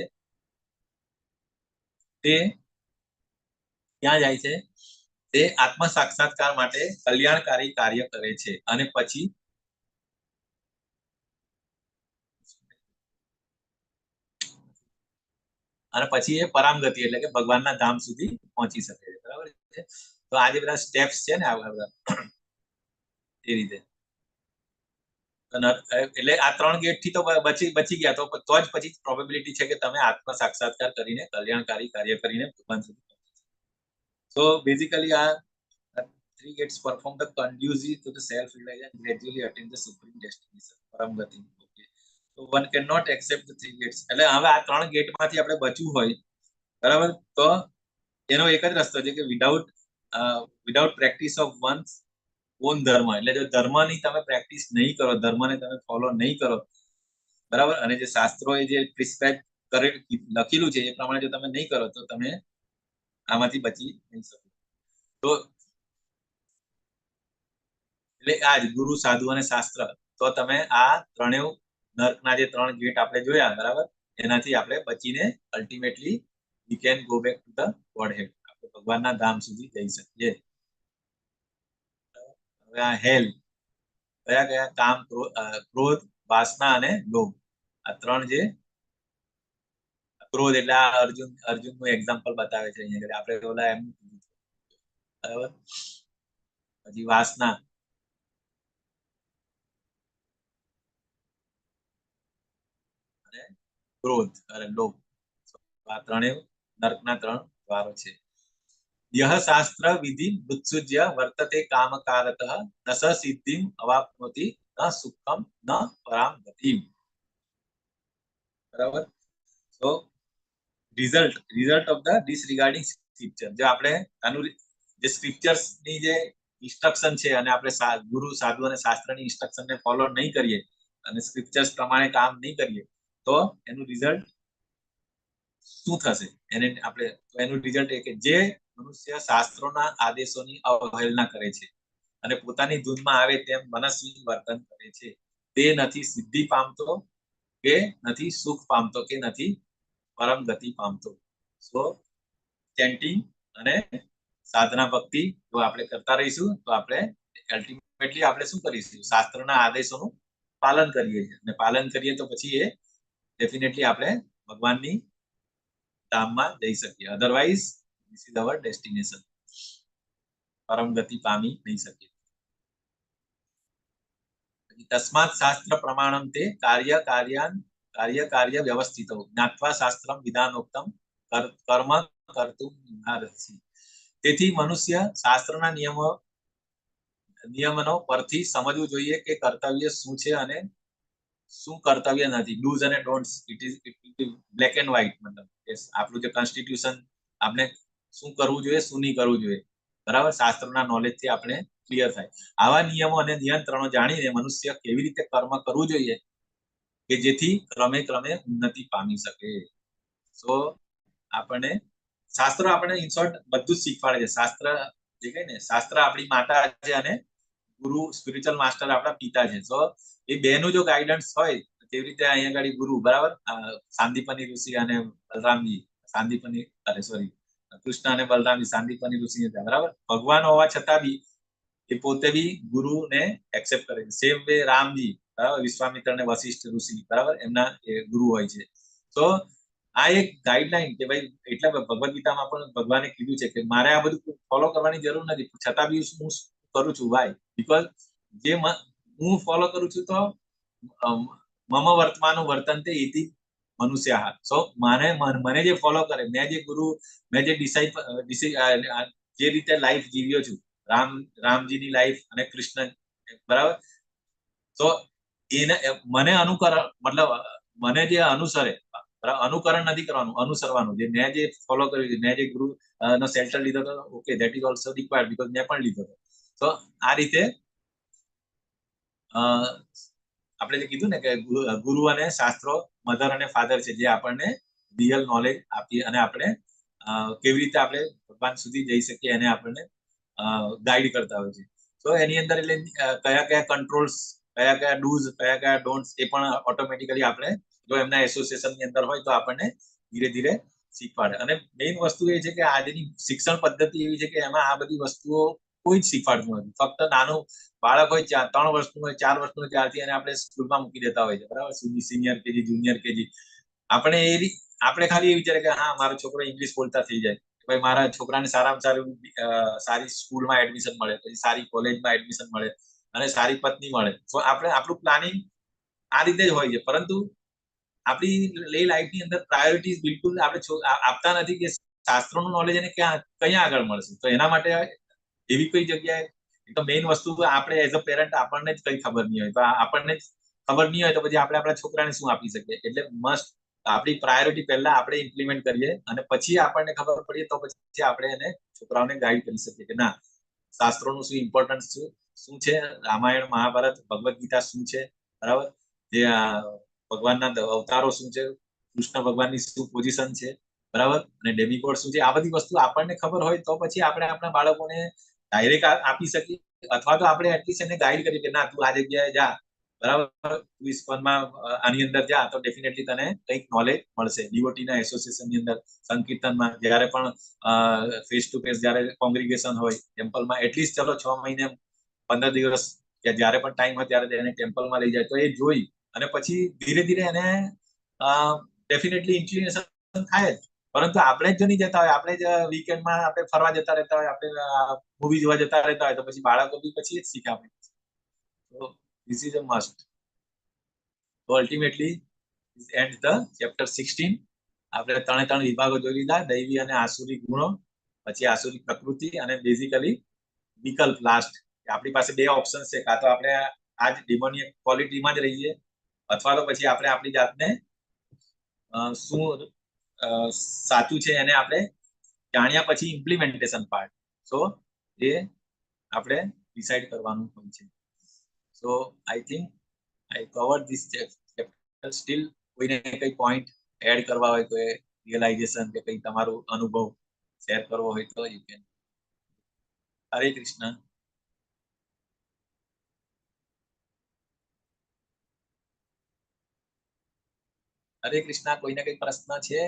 તે ક્યાં જાય છે? તે આત્મ સાક્ષાત્કાર માટે કલ્યાણકારી કાર્ય કરે છે અને પછી એ પરામગતિ એટલે કે ભગવાનના ધામ સુધી પહોંચી શકે છે, બરાબર છે? તો આ જે બધા સ્ટેપ્સ છે ને આ બધા એ રીતે, એટલે આ 3 ગેટ થી તો બચી ગયા, તો જ પછી પ્રોબેબિલિટી છે કે તમે આત્મ સાક્ષાત્કાર કરીને કલ્યાણકારી કાર્ય કરીને ભગવાન સુધી પહોંચી શકો. So basically આ 3 gates perform the conducive to the self realization and gradually attain the supreme destination, પરમગતિ. Okay, so one cannot accept the 3 gates. એટલે હવે આ 3 ગેટ માંથી આપણે બચવું હોય, બરાબર, તો એનો એક જ રસ્તો છે કે without practice of once on ધર્મ, એટલે જો ધર્મની તમે પ્રેક્ટિસ નહીં કરો, ધર્મને તમે ફોલો નહીં કરો, બરાબર, અને જે શાસ્ત્રોએ જે પ્રિસ્ક્રાઇબ લખેલું છે એ પ્રમાણે જો તમે નહીં કરો તો તમે આમાંથી બચી નહીં શકો. તો એટલે આ જ ગુરુ, સાધુ અને શાસ્ત્ર, તો તમે આ ત્રણેય નર્કના જે 3 ગેટ આપણે જોયા, બરાબર, એનાથી આપણે બચીને ultimately we can go back to the Godhead, આપણે ભગવાનના ધામ સુધી જઈ શકીએ. હવે આ હેલ કયા કામ, ક્રોધ, વાસના અને લોભ, આ 3 જે ક્રોધ એટલે આ અર્જુનનું એક્ઝામ્પલ બતાવે છે અહીંયા, આપણે ઓલા એમ, બરાબર, પછી વાસના અને ક્રોધ અને લોભ, આ ત્રણેય નર્કના 3 દ્વારો છે. યહ શાસ્ત્ર વિધિ ઉત્સુજ્ય વર્તતે કામકારતઃ ન સ સિદ્ધિમ અવાપ્નોતિ ન સુખમ ન પરામ ગતિમ. બરાબર, તો રિઝલ્ટ ઓફ ધ ડિસરિગાર્ડિંગ સ્ક્રિપ્ચર, જો આપણે આનું જે સ્ક્રિપ્ચર્સ ની જે ઇન્સ્ટ્રક્શન છે અને આપણે ગુરુ, સાધુ અને શાસ્ત્રની ઇન્સ્ટ્રક્શનને ફોલો નહીં કરીએ અને સ્ક્રિપ્ચર્સ પ્રમાણે કામ નહીં કરીએ તો એનું રિઝલ્ટ શું થશે? એને આપણે, એનું રિઝલ્ટ એ કે જે મનુષ્ય શાસ્ત્રોના આદેશોની અવહેલના કરે છે અને પોતાની ધૂનમાં આવે તેમ મનસ્વી વર્તન કરે છે, તે નથી સિદ્ધિ પામતો, કે નથી સુખ પામતો, કે નથી પરમ ગતિ પામતો. સો ચેન્ટિંગ અને સાધના ભક્તિ જો આપણે કરતા રહીશું તો આપણે અલ્ટિમેટલી આપણે શું કરીશું? શાસ્ત્રના આદેશોનું પાલન કરીએ છીએ, અને પાલન કરીએ તો પછી એ ડેફિનેટલી આપણે ભગવાનની ધામમાં જઈ શકીએ. Otherwise this is our destination. પરમ ગતિ પામી નહીં શકીએ. તસ્માત શાસ્ત્ર પ્રમાણમ તે કાર્ય વ્યવસ્થિતો જ્ઞાત્વા શાસ્ત્રમ વિધાનોક્તમ કર્મ કર્તુમ નાર્હસી. તેથી મનુષ્ય શાસ્ત્રના નિયમનો પરથી સમજવું જોઈએ કે કર્તવ્ય શું છે અને શું કર્તવ્ય નથી. ડૂઝ અને don'ts it is black and white. મતલબ આપણું જે કોન્સ્ટિટ્યુશન, આપણે શું કરવું જોઈએ, શું નહીં કરવું જોઈએ, બરાબર, શાસ્ત્રના નોલેજ થી આપણે ક્લિયર થાય. આવા નિયમો અને નિયંત્રણો જાણીને મનુષ્ય કેવી રીતે કર્મ કરવું જોઈએ કે જેથી ક્રમે ક્રમે ઉન્નતિ પામી શકે. સો આપણને શાસ્ત્રો આપણને ઇન શોર્ટ બધું જ શીખવાડે છે. શાસ્ત્ર જે કહે ને, શાસ્ત્ર આપણી માતા છે અને ગુરુ સ્પિરિચ્યુઅલ માસ્ટર આપણા પિતા છે. સો એ બેનું જો ગાઈડન્સ હોય, તેવી રીતે અહીંયા આગળ ગુરુ, બરાબર, સાંદીપની ઋષિ અને બલરામજી, કૃષ્ણ અને બલરામજી સાંદીપની ઋષિ હતા, બરાબર. ભગવાન હોવા છતાં બી એ પોતે બી ગુરુને એક્સેપ્ટ કરે છે. સેમ વે રામજી, બરાબર, વિશ્વામિત્ર અને વશિષ્ઠ ઋષિ, બરાબર, એમના ગુરુ હોય છે. તો આ એક ગાઈડલાઈન કે ભાઈ, એટલે ભગવદ ગીતામાં પણ ભગવાને કીધું છે કે મારે આ બધું ફોલો કરવાની જરૂર નથી, છતાં બી હું કરું છું. વાય? બીકોઝ જે હું ફોલો કરું છું તો મમ વર્તમાનું વર્તનતે ઇતિ મનુષ્ય. સો મને જે ફોલો કરે, મેં જે ગુરુ, મેં જે જે રીતે લાઈફ જીવ્યો છું, રામજીની લાઈફ અને કૃષ્ણ, બરાબર. તો એને મને અનુકરણ, મતલબ મને જે અનુસરે, અનુકરણ નથી કરવાનું, અનુસરવાનું. જે મેં જે ફોલો કર્યું છે, મેં જે ગુરુ નો સેલ્ટર લીધો હતો, okay, that is also required because મેં પણ લીધો હતો. તો આ રીતે આપણે જે કીધું ને કે ગુરુ અને શાસ્ત્રો મધર અને ફાધર છે, જે આપણને રિયલ નોલેજ આપી અને આપણે કેવી રીતે આપણે ભગવાન સુધી જઈ શકીએ એને આપણને ગાઈડ કરતા હોય છે. તો એની અંદર એટલે કયા કયા કંટ્રોલ્સ, કયા કયા ડૂઝ, કયા કયા ડોન્ટ્સ, એ પણ ઓટોમેટિકલી આપણે જો એમના એસોસિએશન ની અંદર હોય તો આપણને ધીરે ધીરે શીખવાડે. અને મેઇન વસ્તુ એ છે કે આજની શિક્ષણ પદ્ધતિ એવી છે કે એમાં આ બધી વસ્તુઓ કોઈ જ શીખવાડતું નથી. ફક્ત નાનું બાળક હોય, 3 વર્ષનું હોય, 4 વર્ષનું હોય, ત્યારથી એને આપણે સ્કૂલમાં મૂકી દેતા હોય છે, બરાબર, સિનિયર કેજી, જુનિયર કેજી. આપણે ખાલી એ વિચારે કે હા, મારો છોકરો ઇંગ્લિશ બોલતા થઈ જાય, ભાઈ મારા છોકરાને સારામાં સારું સારી સ્કૂલમાં એડમિશન મળે, પછી સારી કોલેજમાં એડમિશન મળે અને સારી પત્ની મળે. તો આપણે આપણું પ્લાનિંગ આ રીતે જ હોય છે, પરંતુ આપણી લાઈફની અંદર પ્રાયોરિટીઝ બિલકુલ આપણે આપતા નથી કે શાસ્ત્રોનું નોલેજ એને ક્યાં આગળ મળશે. તો એના માટે એવી કોઈ જગ્યાએ, તો મેઇન વસ્તુ આપણે એઝ અ પેરેન્ટ આપણને જ કઈ ખબર નહીં હોય, તો આપણને જ ખબર નહીં હોય તો પછી આપણે આપણા છોકરાને શું આપી શકીએ? એટલે મસ્ટ આપણી પ્રાયોરિટી પહેલા આપણે ઇમ્પ્લિમેન્ટ કરીએ અને પછી આપણને ખબર પડીએ તો પછી આપણે એને છોકરાઓને ગાઈડ કરી શકીએ કે ના, શાસ્ત્રોનું શું ઇમ્પોર્ટન્સ શું છે, રામાયણ, મહાભારત, ભગવદ ગીતા શું છે, બરાબર, જે ભગવાનના અવતારો શું છે, કૃષ્ણ ભગવાનની શું પોઝિશન છે, બરાબર, અને ડેમિગોડ શું છે, આ બધી વસ્તુ આપણને ખબર હોય તો પછી આપણે આપણા બાળકોને ડાયરેક્ટ આપી શકીએ, અથવા તો આપણે એટલીસ્ટ એને ગાઈડ કરીએ કે ના, તું આ જગ્યાએ જા, બરાબર, તું ઇસ્કોનમાં આની અંદર જા તો ડેફિનેટલી તને કંઈક નોલેજ મળશે. ડીઓટીના એસોસિએશનની અંદર સંકીર્તનમાં જ્યારે પણ ફેસ ટુ ફેસ જ્યારે કોંગ્રીગેશન હોય ટેમ્પલમાં, એટલીસ્ટ ચલો 6 મહિને 15 દિવસ કે જ્યારે પણ ટાઈમ હોય ત્યારે એને ટેમ્પલમાં લઈ જાય તો એ જોઈ અને પછી ધીરે ધીરે એને ડેફિનેટલી ઇન્ક્લિનેશન થાય જ. પરંતુ આપણે જ જો નહીં જતા હોય, આપણે જ વીકેન્ડમાં આપણે ફરવા જતા રહેતા હોય, આપણે મૂવી જોવા જતા રહેતા હોય, તો પછી બાળકો બી પછી જ શીખે આપણે. તો ધીસ ઇઝ અ મસ્ટ. તો અલ્ટિમેટલી એન્ડ ધ ચેપ્ટર 16. આપણે 3 વિભાગો જોઈ લીધા, દૈવી અને આસુરી ગુણો, પછી આસુરી પ્રકૃતિ અને બેઝિકલી વિકલ્પ લાસ્ટ. આપણી પાસે 2 ઓપ્શન છે, કાં તો આપણે આ જ ડિમોનિયક ક્વોલિટીમાં જ રહીએ, અથવા તો પછી આપણે આપણી જાતને શું સાચું છે એને આપણે જાણ્યા પછી ઇમ્પ્લિમેન્ટેશન પાર્ટ, સો એ આપણે ડિસાઈડ કરવાનું હોય છે. So I think I cover this chapter. Still કોઈને કઈ પોઈન્ટ એડ કરવા હોય તો રિયલાઇઝેશન કે કઈ તમારું અનુભવ શેર કરવો હોય તો યુ કેન. હરે કૃષ્ણ. હરે કૃષ્ણ. કોઈને કઈ પ્રશ્ન છે?